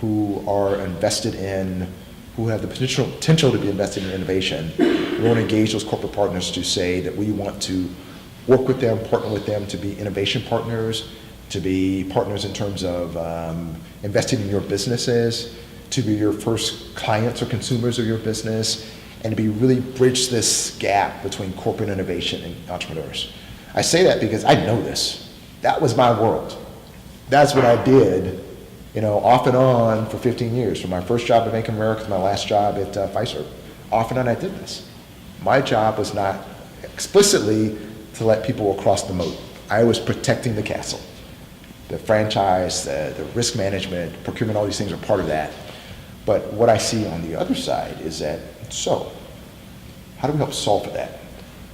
who are invested in, who have the potential to be invested in innovation. We want to engage those corporate partners to say that we want to work with them, partner with them to be innovation partners, to be partners in terms of investing in your businesses, to be your first clients or consumers of your business, and to be really bridge this gap between corporate innovation and entrepreneurs. I say that because I know this. That was my world. That's what I did, off and on for 15 years. From my first job at Bank of America to my last job at Pfizer. Off and on I did this. My job was not explicitly to let people across the moat. I was protecting the castle. The franchise, the risk management, procurement, all these things are part of that. But what I see on the other side is that, so, how do we help solve for that?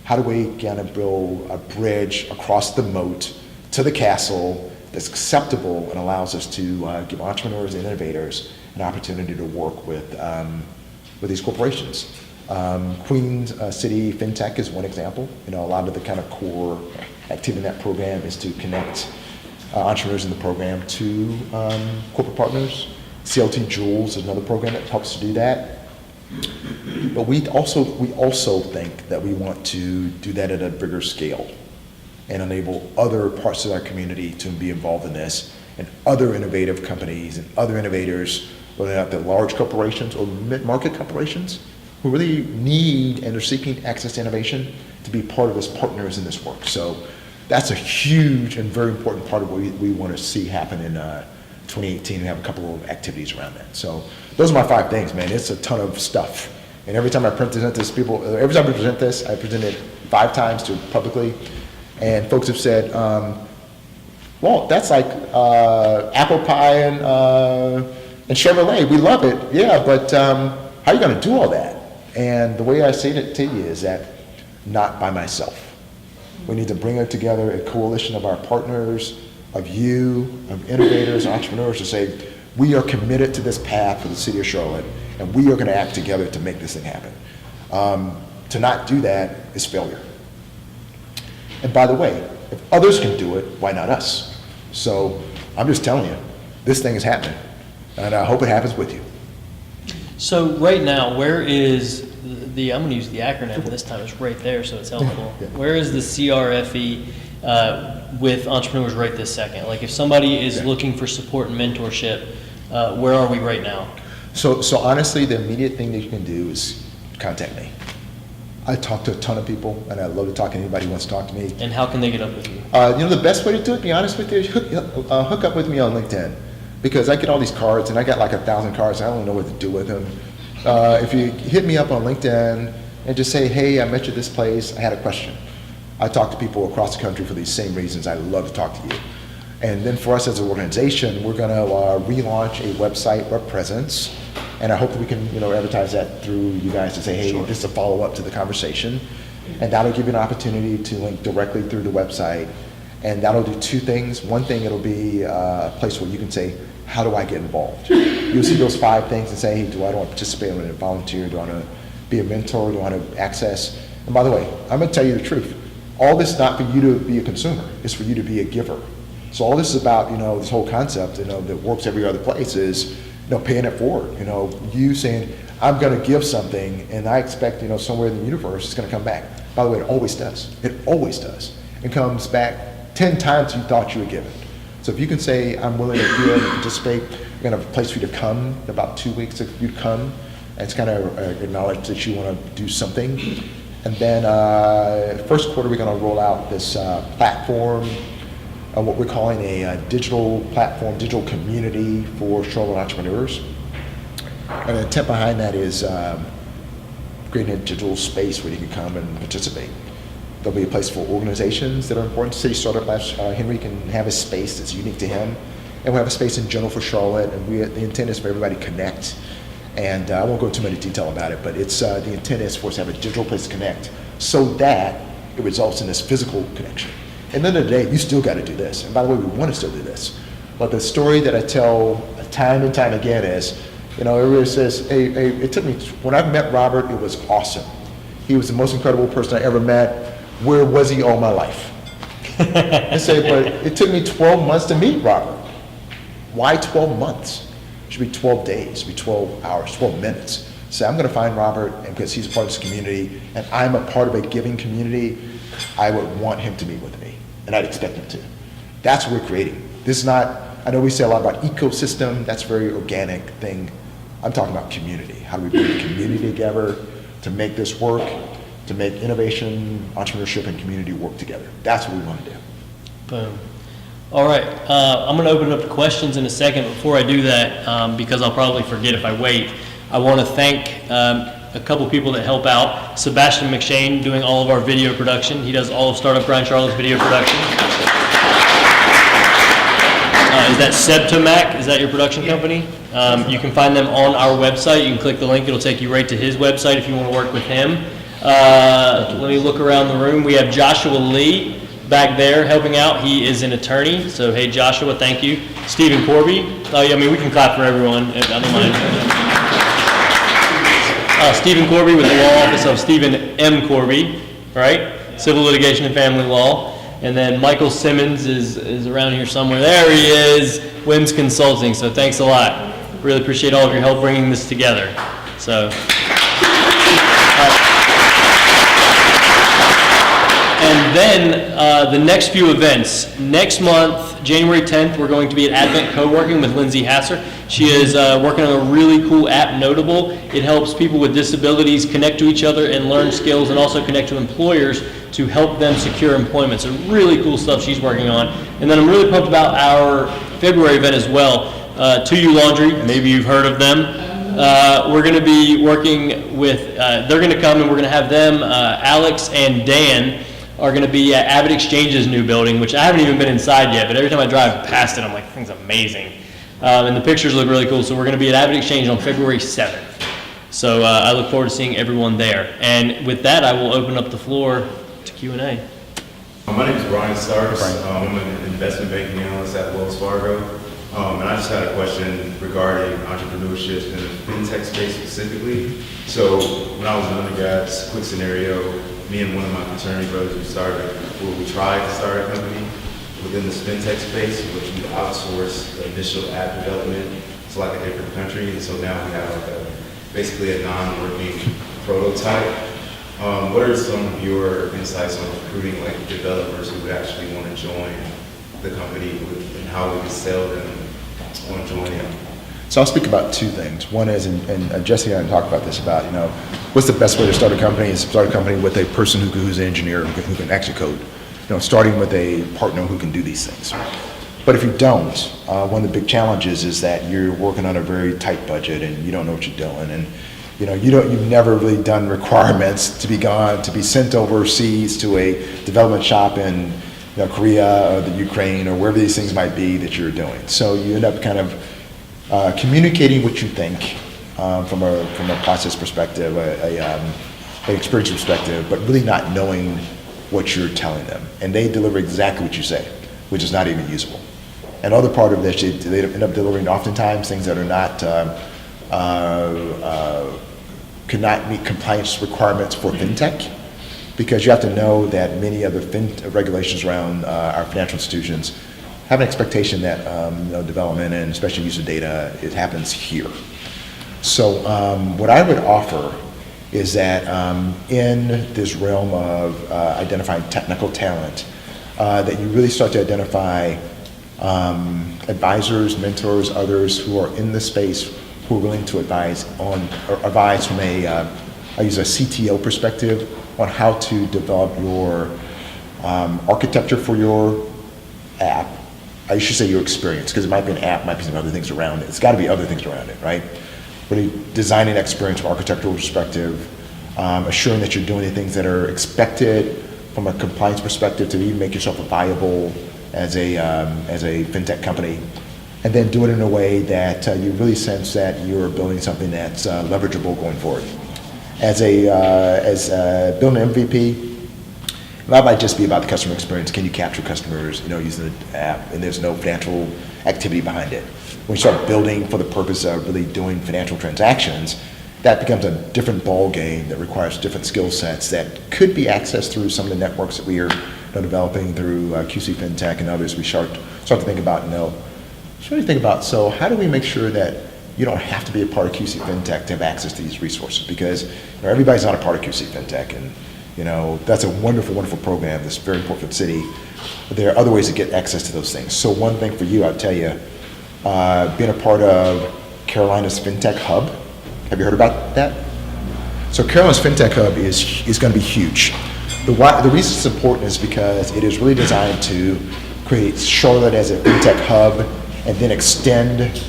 How do we kind of build a bridge across the moat to the castle that's acceptable and allows us to give entrepreneurs and innovators an opportunity to work with these corporations. Queen City FinTech is one example. A lot of the kind of core activity in that program is to connect entrepreneurs in the program to corporate partners. CLT Jewels is another program that helps to do that. But we also think that we want to do that at a bigger scale and enable other parts of our community to be involved in this, and other innovative companies and other innovators, whether they're large corporations or mid-market corporations, who really need and are seeking access to innovation to be part of this partners in this work. So that's a huge and very important part of what we want to see happen in 2018. We have a couple of activities around that. So those are my 5 things, man. It's a ton of stuff. And every time I present this, I present it 5 times to publicly. And folks have said, well, that's like apple pie and Chevrolet. We love it, yeah, but how are you going to do all that? And the way I say it to you is that not by myself. We need to bring it together, a coalition of our partners, of you, of innovators, entrepreneurs, to say, we are committed to this path for the city of Charlotte, and we are going to act together to make this thing happen. To not do that is failure. And by the way, if others can do it, why not us? So I'm just telling you, this thing is happening, and I hope it happens with you. So right now, where is I'm going to use the acronym this time, it's right there, so it's helpful. Yeah. Where is the CRFE with entrepreneurs right this second? Like if somebody is looking for support and mentorship, where are we right now? So honestly, the immediate thing that you can do is contact me. I talk to a ton of people, and I love to talk to anybody who wants to talk to me. And how can they get up with you? The best way to do it, to be honest with you, is hook up with me on LinkedIn, because I get all these cards, and I got like 1,000 cards. I don't know what to do with them. If you hit me up on LinkedIn and just say, hey, I met you at this place, I had a question. I talk to people across the country for these same reasons. I love to talk to you. And then for us as an organization, we're going to relaunch a website, web presence, and I hope that we can, advertise that through you guys to say, hey, this is a follow-up to the conversation, and that'll give you an opportunity to link directly through the website, and that'll do two things. One thing, it'll be a place where you can say, how do I get involved? You'll see those 5 things and say, hey, do I want to participate? Do I want to volunteer? Do I want to be a mentor? Do I want to access? And by the way, I'm going to tell you the truth. All this is not for you to be a consumer. It's for you to be a giver. So all this is about, this whole concept, that works every other place is, paying it forward. You saying, I'm going to give something, and I expect, somewhere in the universe it's going to come back. By the way, it always does. It always does. It comes back 10 times you thought you were given. So if you can say, I'm willing to give and participate, we're going to have a place for you to come, in about 2 weeks if you come, and it's kind of acknowledge that you want to do something. And then first quarter, we're going to roll out this platform, what we're calling a digital platform, digital community for Charlotte entrepreneurs. And the intent behind that is creating a digital space where you can come and participate. There'll be a place for organizations that are important. City Startup Labs, Henry can have a space that's unique to him. And we'll have a space in general for Charlotte, and the intent is for everybody to connect. And I won't go into too much detail about it, but it's the intent is for us to have a digital place to connect so that it results in this physical connection. At the end of the day, you still got to do this. And by the way, we want to still do this. But the story that I tell time and time again is, everybody says, hey, it took me, when I met Robert, it was awesome. He was the most incredible person I ever met. Where was he all my life? I say, but it took me 12 months to meet Robert. Why 12 months? It should be 12 days, it should be 12 hours, 12 minutes. So I'm going to find Robert, and because he's a part of this community, and I'm a part of a giving community, I would want him to meet with me, and I'd expect him to. That's what we're creating. This is not, I know we say a lot about ecosystem, that's a very organic thing. I'm talking about community. How do we bring the community together to make this work, to make innovation, entrepreneurship, and community work together? That's what we want to do. Boom. All right, I'm going to open it up to questions in a second. Before I do that, because I'll probably forget if I wait, I want to thank a couple people that help out. Sebastian McShane doing all of our video production. He does all of Startup Grind Charlotte's video production. Is that Sebtomac? Is that your production company? You can find them on our website. You can click the link. It'll take you right to his website if you want to work with him. Let me look around the room. We have Joshua Lee back there helping out. He is an attorney. So, hey, Joshua, thank you. Stephen Corby. We can clap for everyone. I don't mind. Stephen Corby with the law office of Stephen M. Corby, right? Civil litigation and family law. And then Michael Simmons is around here somewhere. There he is, WIMS Consulting. So thanks a lot. Really appreciate all of your help bringing this together. So. And then the next few events. Next month, January 10th, we're going to be at Advent Co-working with Lindsay Hasser. She is working on a really cool app, Notable. It helps people with disabilities connect to each other and learn skills, and also connect to employers to help them secure employment. So really cool stuff she's working on. And then I'm really pumped about our February event as well. To You Laundry, maybe you've heard of them. We're going to be working with, they're going to come and we're going to have them, Alex and Dan, are going to be at Avid Exchange's new building, which I haven't even been inside yet, but every time I drive past it, I'm like, this thing's amazing. And the pictures look really cool. So we're going to be at Avid Exchange on February 7th. So I look forward to seeing everyone there. And with that, I will open up the floor to Q&A. My name is Brian Starks. I'm an investment banking analyst at Wells Fargo. And I just had a question regarding entrepreneurship in the fintech space specifically. So when I was an undergrad, quick scenario, me and one of my fraternity brothers, we tried to start a company within the fintech space, which we outsource the initial app development to like a different country. And so now we have basically a non-working prototype. What are some of your insights on recruiting like developers who would actually want to join the company and how we can sell them on joining? So I'll speak about two things. One is, and Jesse and I talked about this, about, what's the best way to start a company is start a company with a person who's an engineer, who can actually code. Starting with a partner who can do these things. But if you don't, one of the big challenges is that you're working on a very tight budget and you don't know what you're doing. And you've never really done requirements to be sent overseas to a development shop in Korea or the Ukraine or wherever these things might be that you're doing. So you end up kind of communicating what you think from a process perspective, an experience perspective, but really not knowing what you're telling them. And they deliver exactly what you say, which is not even usable. And other part of this, they end up delivering oftentimes things that are not, could not meet compliance requirements for fintech, because you have to know that many of the regulations around our financial institutions have an expectation that development and especially use of data, it happens here. So what I would offer is that in this realm of identifying technical talent, that you really start to identify advisors, mentors, others who are in the space who are willing to advise from I use a CTO perspective on how to develop your architecture for your app. I should say your experience, because it might be an app, might be some other things around it. It's got to be other things around it, right? Really designing experience from an architectural perspective, assuring that you're doing the things that are expected from a compliance perspective to even make yourself viable as a fintech company, and then do it in a way that you really sense that you're building something that's leverageable going forward. As building an MVP, that might just be about the customer experience. Can you capture customers, using the app, and there's no financial activity behind it. When you start building for the purpose of really doing financial transactions, that becomes a different ball game that requires different skill sets that could be accessed through some of the networks that we are developing through QC FinTech and others. We start to think about, so how do we make sure that you don't have to be a part of QC FinTech to have access to these resources? Because everybody's not a part of QC FinTech, and that's a wonderful, wonderful program that's very important for the city. But there are other ways to get access to those things. So one thing for you, I'll tell you, being a part of Carolina's FinTech Hub. Have you heard about that? So Carolina's FinTech Hub is going to be huge. The reason it's important is because it is really designed to create Charlotte as a FinTech hub and then extend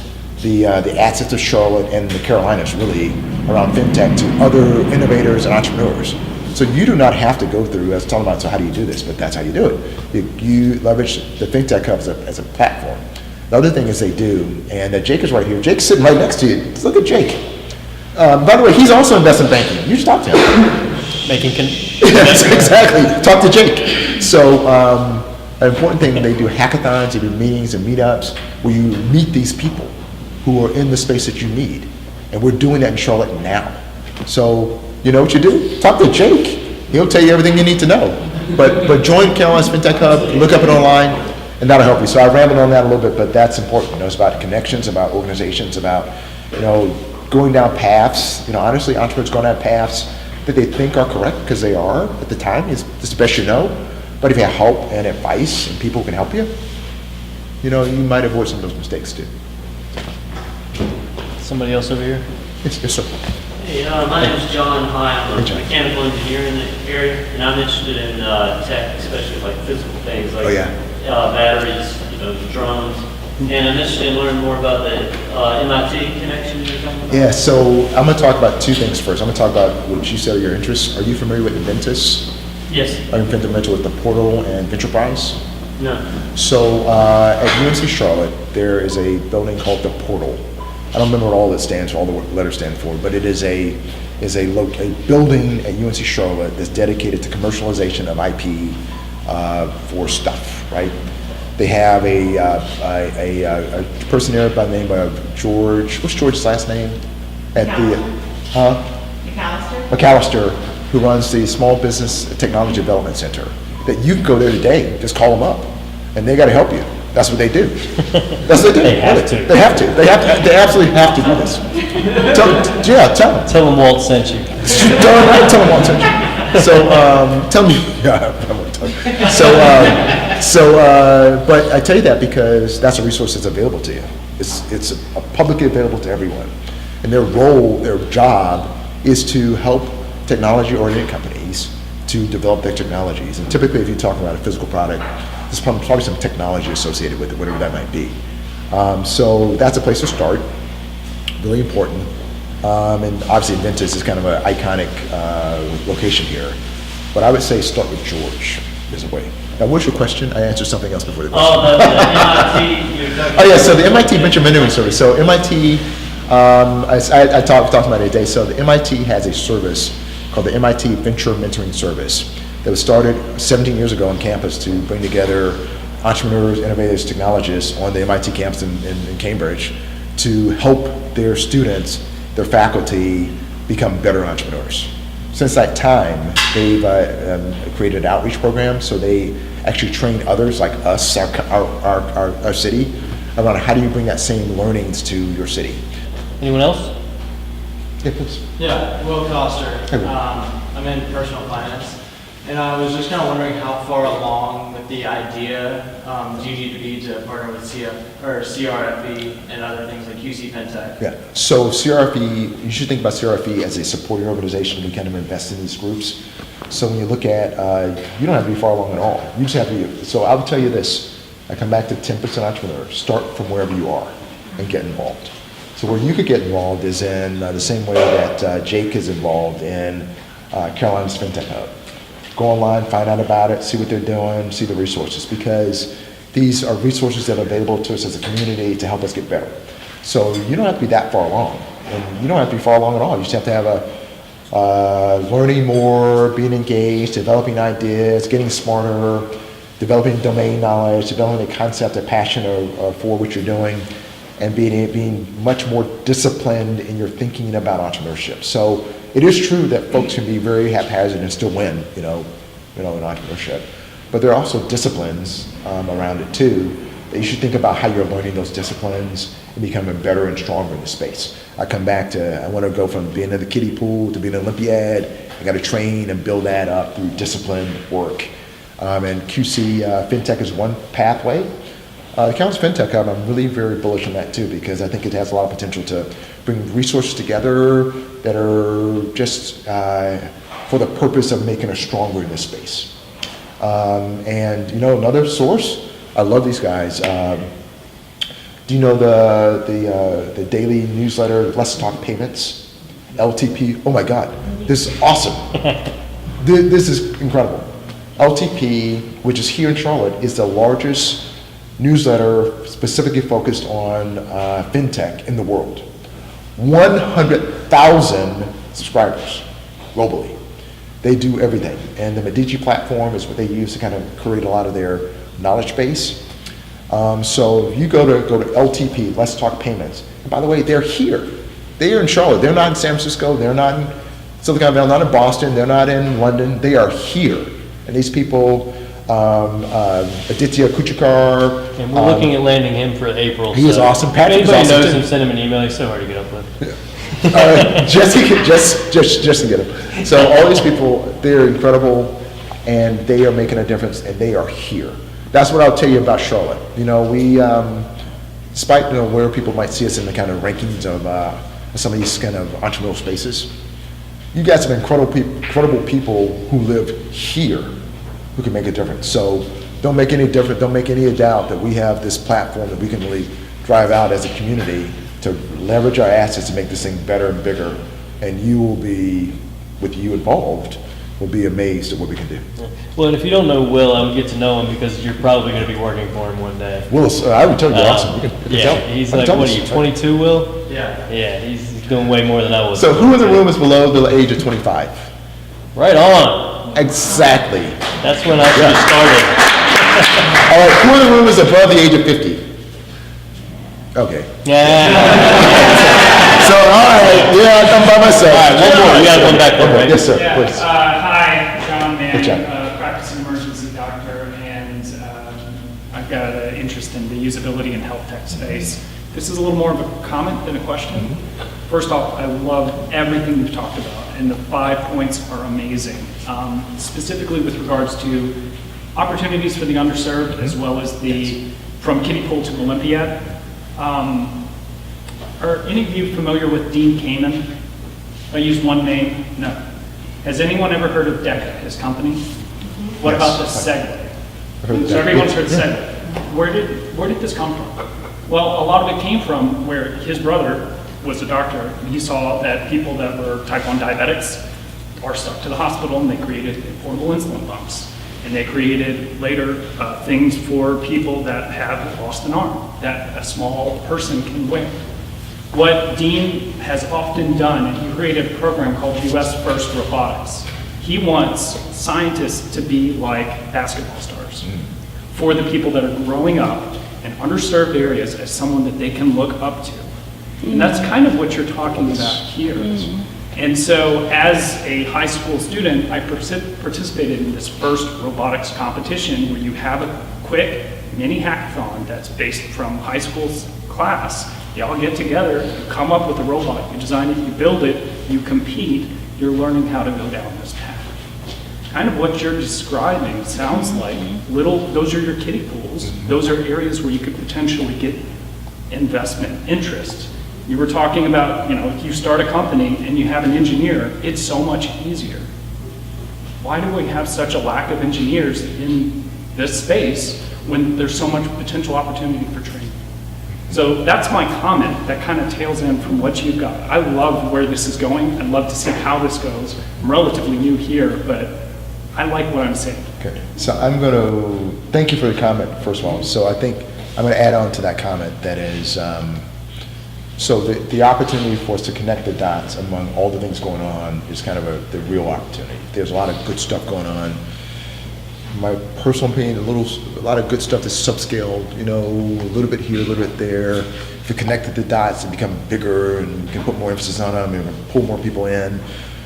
the assets of Charlotte and the Carolinas really around FinTech to other innovators and entrepreneurs. So you do not have to go through, I was talking about, so how do you do this? But that's how you do it. You leverage the FinTech hub as a platform. The other thing is they do, and Jake is right here. Jake's sitting right next to you. Let's look at Jake. By the way, he's also investment banking. You should talk to him. Yes, exactly. Talk to Jake. So an important thing, they do hackathons, they do meetings and meetups where you meet these people who are in the space that you need. And we're doing that in Charlotte now. So you know what you do? Talk to Jake. He'll tell you everything you need to know. But join Carolina's FinTech Hub, look up it online, and that'll help you. So I rambled on that a little bit, but that's important. It's about connections, about organizations, about going down paths. Honestly, entrepreneurs going down paths that they think are correct because they are at the time. It's the best you know. But if you have help and advice and people who can help you, you might avoid some of those mistakes too. Somebody else over here? Yes, sir. Hey, my name is John High. I'm a Hey, John. mechanical engineer in the area, and I'm interested in tech, especially like physical things like batteries, drones. And I'm interested in learning more about the MIT connection you're talking about. Yeah, so I'm going to talk about two things first. I'm going to talk about what you said are your interests. Are you familiar with Inventus? Yes. Are you familiar with the Portal and Ventureprise? No. So at UNC Charlotte, there is a building called the Portal. I don't remember what all the letters stand for, but it is a building at UNC Charlotte that's dedicated to commercialization of IP for stuff, right? They have a person there by the name of George. What's George's last name? McAllister, who runs the Small Business Technology Development Center. That you can go there today, just call them up, and they got to help you. That's what they do. That's what they do. They have to. They have to. They absolutely have to do this. Tell them. Tell them Walt sent you. Tell them Walt sent you. So tell me. Yeah, I won't tell you. But I tell you that because that's a resource that's available to you. It's publicly available to everyone, and their job is to help technology-oriented companies to develop their technologies. And typically, if you talk about a physical product, there's probably some technology associated with it, whatever that might be. So that's a place to start. Really important. And obviously, Inventus is kind of an iconic location here. But I would say start with George is a way. Now, what's your question? I answered something else before the question. Oh, the MIT, you're talking Oh yeah, so the MIT Venture Mentoring Service. So MIT, I talked about it today. So the MIT has a service called the MIT Venture Mentoring Service that was started 17 years ago on campus to bring together entrepreneurs, innovators, technologists on the MIT campus in Cambridge to help their students, their faculty, become better entrepreneurs. Since that time, they've created an outreach program, so they actually train others like us, our city, around how do you bring that same learnings to your city. Anyone else? Yeah, please. Yeah, Will Coster. Hey, Will. I'm in personal finance, and I was just kind of wondering how far along with the idea do you need to be to partner with CRFE and other things like UC FinTech? Yeah, so CRFE, you should think about CRFE as a supporting organization. We kind of invest in these groups. So when you look at, you don't have to be far along at all. You just have to be, so I would tell you this, I come back to 10% entrepreneurs, start from wherever you are and get involved. So where you could get involved is in the same way that Jake is involved in Carolina's FinTech Hub. Go online, find out about it, see what they're doing, see the resources, because these are resources that are available to us as a community to help us get better. So you don't have to be that far along, and you don't have to be far along at all. You just have to have learning more, being engaged, developing ideas, getting smarter, developing domain knowledge, developing a concept, a passion for what you're doing, and being much more disciplined in your thinking about entrepreneurship. So it is true that folks can be very haphazard and still win, in entrepreneurship. But there are also disciplines around it too that you should think about how you're learning those disciplines and becoming better and stronger in the space. I come back to, I want to go from being in the kiddie pool to being an Olympiad. I got to train and build that up through disciplined work. And QC FinTech is one pathway. The Caroline's FinTech Hub, I'm really very bullish on that too, because I think it has a lot of potential to bring resources together that are just for the purpose of making us stronger in this space. And another source, I love these guys. Do you know the daily newsletter, Let's Talk Payments, LTP? Oh my God, this is awesome. This is incredible. LTP, which is here in Charlotte, is the largest newsletter specifically focused on fintech in the world. 100,000 subscribers globally. They do everything. And the Medici platform is what they use to kind of create a lot of their knowledge base. So you go to LTP, Let's Talk Payments. And by the way, they're here. They're in Charlotte. They're not in San Francisco. They're not in Silicon Valley, not in Boston. They're not in London. They are here. And these people, Aditya Kuchikar. And we're looking at landing him for April. He is awesome. If Patrick is anybody awesome knows too. him, send him an email. He's so hard to get up with. Just to get them. So all these people, they're incredible, and they are making a difference, and they are here. That's what I'll tell you about Charlotte. We, despite where people might see us in the kind of rankings of some of these kind of entrepreneurial spaces, you guys have incredible people who live here who can make a difference. So don't make any doubt that we have this platform that we can really drive out as a community to leverage our assets to make this thing better and bigger. And you will be, with you involved, will be amazed at what we can do. Well, and if you don't know Will, I would get to know him because you're probably going to be working for him one day. Will, I would tell you, awesome. You can Yeah, tell. he's I like, can tell what are this. you, 22, Will? Yeah. Yeah, he's doing way more than I was. So who in the room is below the age of 25? Right on. Exactly. That's when I should have started. All right, who in the room is above the age of 50? Okay. Yeah. So, all right, yeah, I'm by myself. All right, one more. We got one back there, Okay, right? yes, sir, Yeah, please. hi, John Hey, John. Mann, practicing emergency doctor, and I've got an interest in the usability and health tech space. This is a little more of a comment than a question. First off, I love everything you've talked about, and the 5 points are amazing, specifically with regards to opportunities for the underserved, as well as the from kiddie pool to Olympiad. Are any of you familiar with Dean Kamen? I use one name, no. Has anyone ever heard of DECA, his company? What Yes. about the Segway? I've heard of So DECA. everyone's heard Segway. Where did this come from? Well, a lot of it came from where his brother was a doctor, and he saw that people that were type 1 diabetics are stuck to the hospital, and they created portable insulin pumps. And they created later things for people that have lost an arm, that a small person can wear. What Dean has often done, and he created a program called US First Robotics. He wants scientists to be like basketball stars for the people that are growing up in underserved areas as someone that they can look up to. And that's kind of what you're talking about here. And so as a high school student, I participated in this first robotics competition where you have a quick mini hackathon that's based from high school's class. You all get together, you come up with a robot, you design it, you build it, you compete, you're learning how to go down this path. Kind of what you're describing sounds like those are your kiddie pools. Those are areas where you could potentially get investment, interest. You were talking about, if you start a company and you have an engineer, it's so much easier. Why do we have such a lack of engineers in this space when there's so much potential opportunity for training? So that's my comment that kind of tails in from what you've got. I love where this is going. I'd love to see how this goes. I'm relatively new here, but I like what I'm saying. Okay, so I'm going to, thank you for the comment, first of all. So I think I'm going to add on to that comment that is, so the opportunity for us to connect the dots among all the things going on is kind of the real opportunity. There's a lot of good stuff going on. My personal opinion, a lot of good stuff that's subscaled, a little bit here, a little bit there. If we connected the dots, it become bigger and we can put more emphasis on them and pull more people in.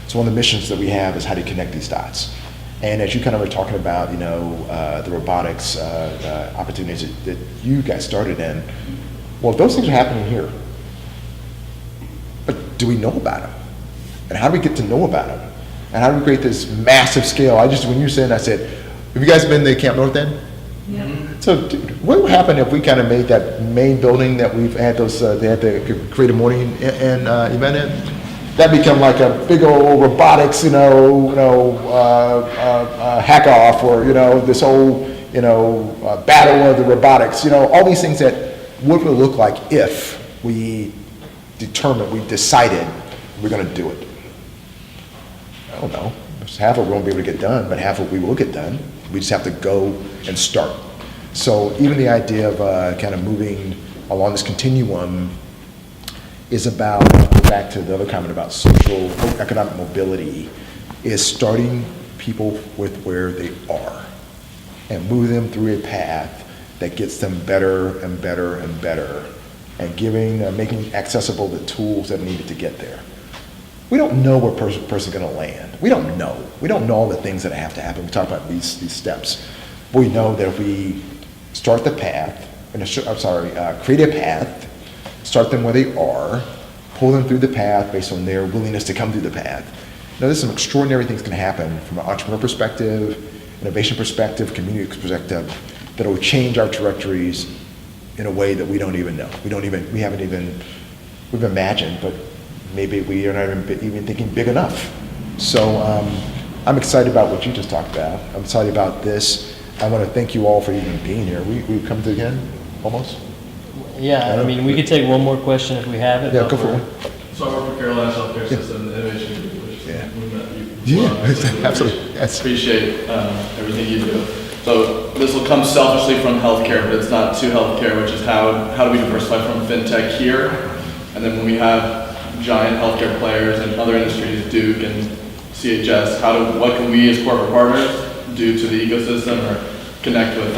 So one of the missions that we have is how to connect these dots. And as you kind of were talking about, the robotics opportunities that you guys started in, well, those things are happening here. But do we know about them? And how do we get to know about them? And how do we create this massive scale? When you were saying, I said, have you guys been to Camp North End? Yeah. So what would happen if we kind of made that main building that we've had they had the creative morning and event in? That become like a big old robotics, hack off, or this whole, battle of the robotics. All these things that what would it look like if we decided we're going to do it. I don't know. Half of it won't be able to get done, but half of it we will get done. We just have to go and start. So even the idea of kind of moving along this continuum is about, back to the other comment about social, economic mobility, is starting people with where they are and move them through a path that gets them better and better and better, and making accessible the tools that are needed to get there. We don't know where a person's going to land. We don't know. We don't know all the things that have to happen. We talk about these steps. But we know that if we start the path, create a path, start them where they are, pull them through the path based on their willingness to come through the path. Now, there's some extraordinary things can happen from an entrepreneur perspective, innovation perspective, community perspective, that will change our trajectories in a way that we don't even know. We've imagined, but maybe we are not even thinking big enough. So I'm excited about what you just talked about. I'm excited about this. I want to thank you all for even being here. We've come to the end, almost. Yeah, we could take one more question if we have it. Yeah, go for it. So I work for Carolina's Healthcare System Innovation Group, which we met you. Yeah, absolutely. Yes. Appreciate everything you do. So this will come selfishly from healthcare, but it's not to healthcare, which is how do we diversify from fintech here? And then when we have giant healthcare players and other industries, Duke and CHS, what can we as corporate partners do to the ecosystem or connect with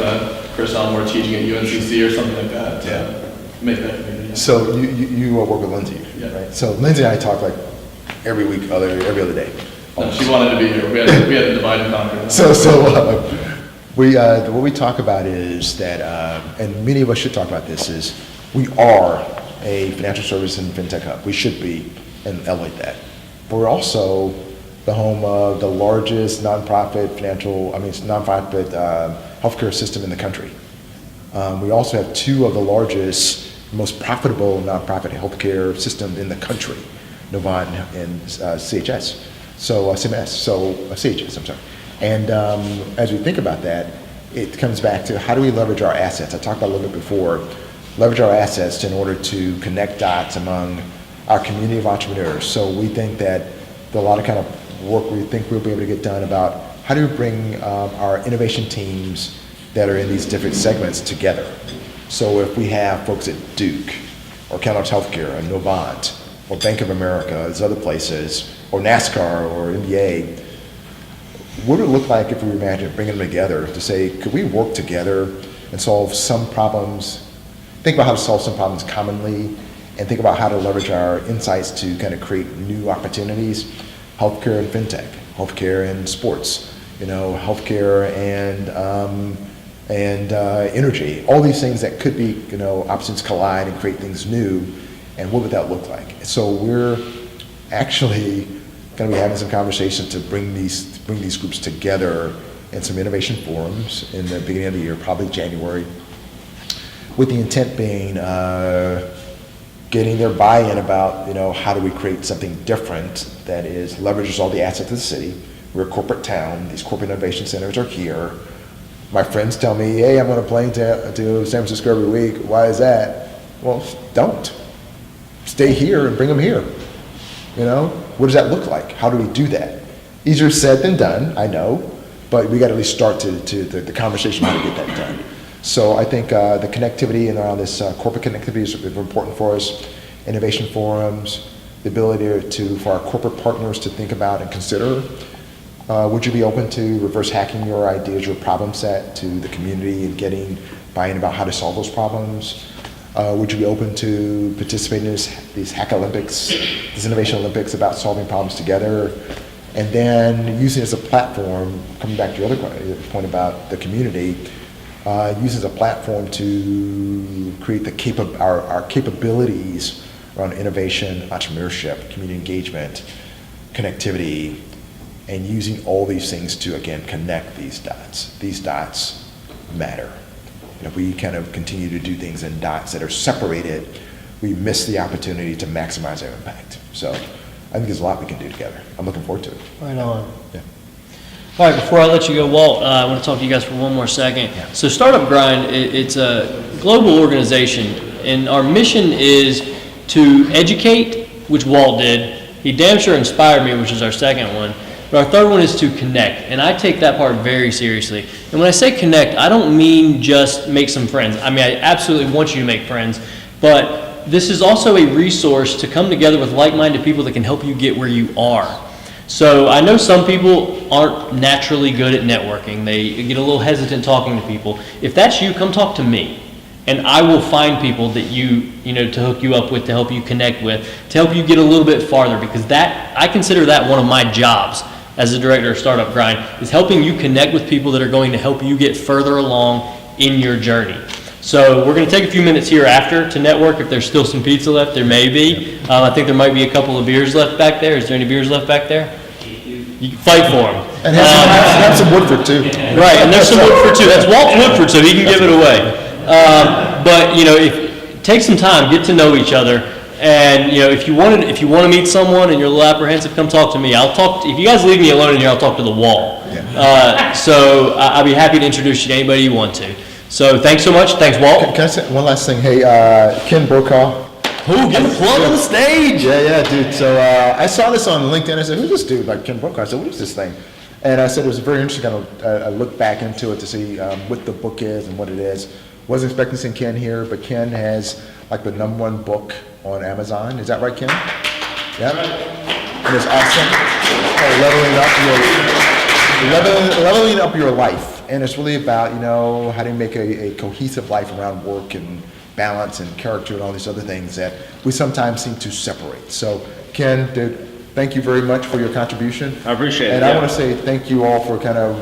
Chris Elmore teaching at UNCC or something like that to make that community? So you work with Lindsay, right? So Lindsay and I talk like every week, every other day. No, she wanted to be here. We had to divide and conquer. What we talk about is that, and many of us should talk about this, is we are a financial service and fintech hub. We should be and elevate that. But we're also the home of the largest nonprofit healthcare system in the country. We also have two of the largest, most profitable nonprofit healthcare systems in the country, Novant and CHS. CHS, I'm sorry. And as we think about that, it comes back to how do we leverage our assets? I talked about a little bit before, leverage our assets in order to connect dots among our community of entrepreneurs. So we think that a lot of kind of work we think we'll be able to get done about how how do we bring our innovation teams that are in these different segments together? So if we have folks at Duke, or Kellogg's Healthcare, or Novant, or Bank of America, these other places, or NASCAR, or NBA, what would it look like if we imagine bringing them together to say, could we work together and solve some problems, think about how to solve some problems commonly, and think about how to leverage our insights to kind of create new opportunities? Healthcare and fintech, healthcare and sports, healthcare and energy, all these things that could be, options collide and create things new, and what would that look like? So we're actually going to be having some conversations to bring these groups together in some innovation forums in the beginning of the year, probably January, with the intent being getting their buy-in about, how do we create something different that leverages all the assets of the city. We're a corporate town. These corporate innovation centers are here. My friends tell me, hey, I'm on a plane to San Francisco every week. Why is that? Well, don't. Stay here and bring them here. What does that look like? How do we do that? Easier said than done, I know, but we got to at least start to the conversation how to get that done. So I think the connectivity and around this corporate connectivity is important for us. Innovation forums, the ability for our corporate partners to think about and consider. Would you be open to reverse hacking your ideas, your problem set to the community and getting buy-in about how to solve those problems? Would you be open to participating in these Hack Olympics, these Innovation Olympics about solving problems together? And then using it as a platform, coming back to your other point about the community, use as a platform to create our capabilities around innovation, entrepreneurship, community engagement, connectivity, and using all these things to, again, connect these dots. These dots matter. And if we kind of continue to do things in dots that are separated, we miss the opportunity to maximize our impact. So I think there's a lot we can do together. I'm looking forward to it. Right on. Yeah. All right, before I let you go, Walt, I want to talk to you guys for one more second. Yeah. So Startup Grind, it's a global organization, and our mission is to educate, which Walt did. He damn sure inspired me, which is our second one. But our third one is to connect, and I take that part very seriously. And when I say connect, I don't mean just make some friends. I mean, I absolutely want you to make friends, but this is also a resource to come together with like-minded people that can help you get where you are. So I know some people aren't naturally good at networking. They get a little hesitant talking to people. If that's you, come talk to me. And I will find people that to hook you up with, to help you connect with, to help you get a little bit farther, because I consider that one of my jobs as the director of Startup Grind, is helping you connect with people that are going to help you get further along in your journey. So we're going to take a few minutes here after to network. If there's still some pizza left, there may be. I think there might be a couple of beers left back there. Is there any beers left back there? You can fight for them. And have some Woodford too. Right, and there's some Woodford too. That's Walt Woodford, so he can give it away. But if take some time, get to know each other. And if you want to meet someone and you're a little apprehensive, come talk to me. If you guys leave me alone in here, I'll talk to the wall. Yeah. So I'll be happy to introduce you to anybody you want to. So thanks so much. Thanks, Walt. Can I say one last thing? Hey, Ken Brokaw. Who? Get the plug on the stage. Yeah, dude. So I saw this on LinkedIn. I said, who's this dude? Like Ken Brokaw. I said, what is this thing? And I said, it was very interesting. I looked back into it to see what the book is and what it is. Wasn't expecting to see Ken here, but Ken has like the #1 book on Amazon. Is that right, Ken? Yeah. And it's awesome. Leveling up your life. And it's really about, how do you make a cohesive life around work and balance and character and all these other things that we sometimes seem to separate. So, Ken, dude, thank you very much for your contribution. I appreciate it. And I want to say thank you all for kind of,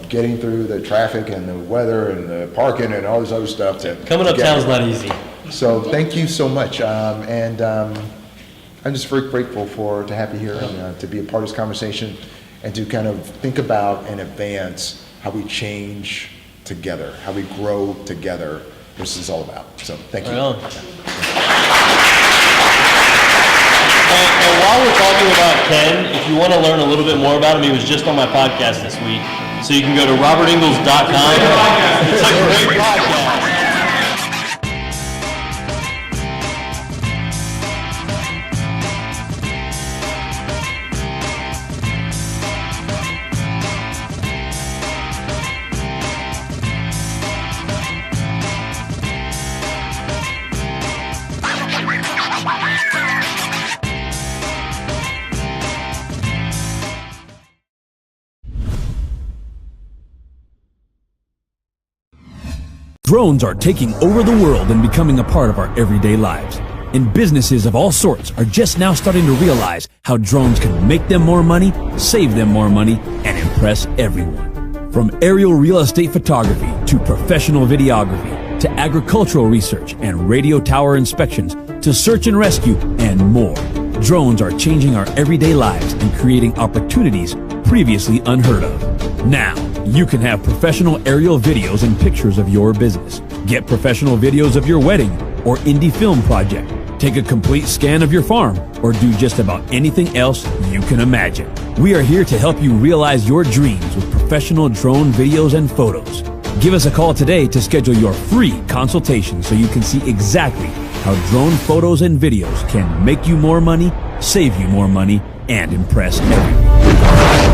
getting through the traffic and the weather and the parking and all this other stuff. Coming uptown's not easy. So thank you so much. And I'm just very grateful to have you here and to be a part of this conversation and to kind of think about and advance how we change together, how we grow together, which this is all about. So thank you. Right on. And while we're talking about Ken, if you want to learn a little bit more about him, he was just on my podcast this week. So you can go to robertingles.com. It's a great podcast. Drones are taking over the world and becoming a part of our everyday lives. And businesses of all sorts are just now starting to realize how drones can make them more money, save them more money, and impress everyone. From aerial real estate photography to professional videography to agricultural research and radio tower inspections to search and rescue and more. Drones are changing our everyday lives and creating opportunities previously unheard of. Now, you can have professional aerial videos and pictures of your business. Get professional videos of your wedding or indie film project. Take a complete scan of your farm or do just about anything else you can imagine. We are here to help you realize your dreams with professional drone videos and photos. Give us a call today to schedule your free consultation so you can see exactly how drone photos and videos can make you more money, save you more money, and impress everyone.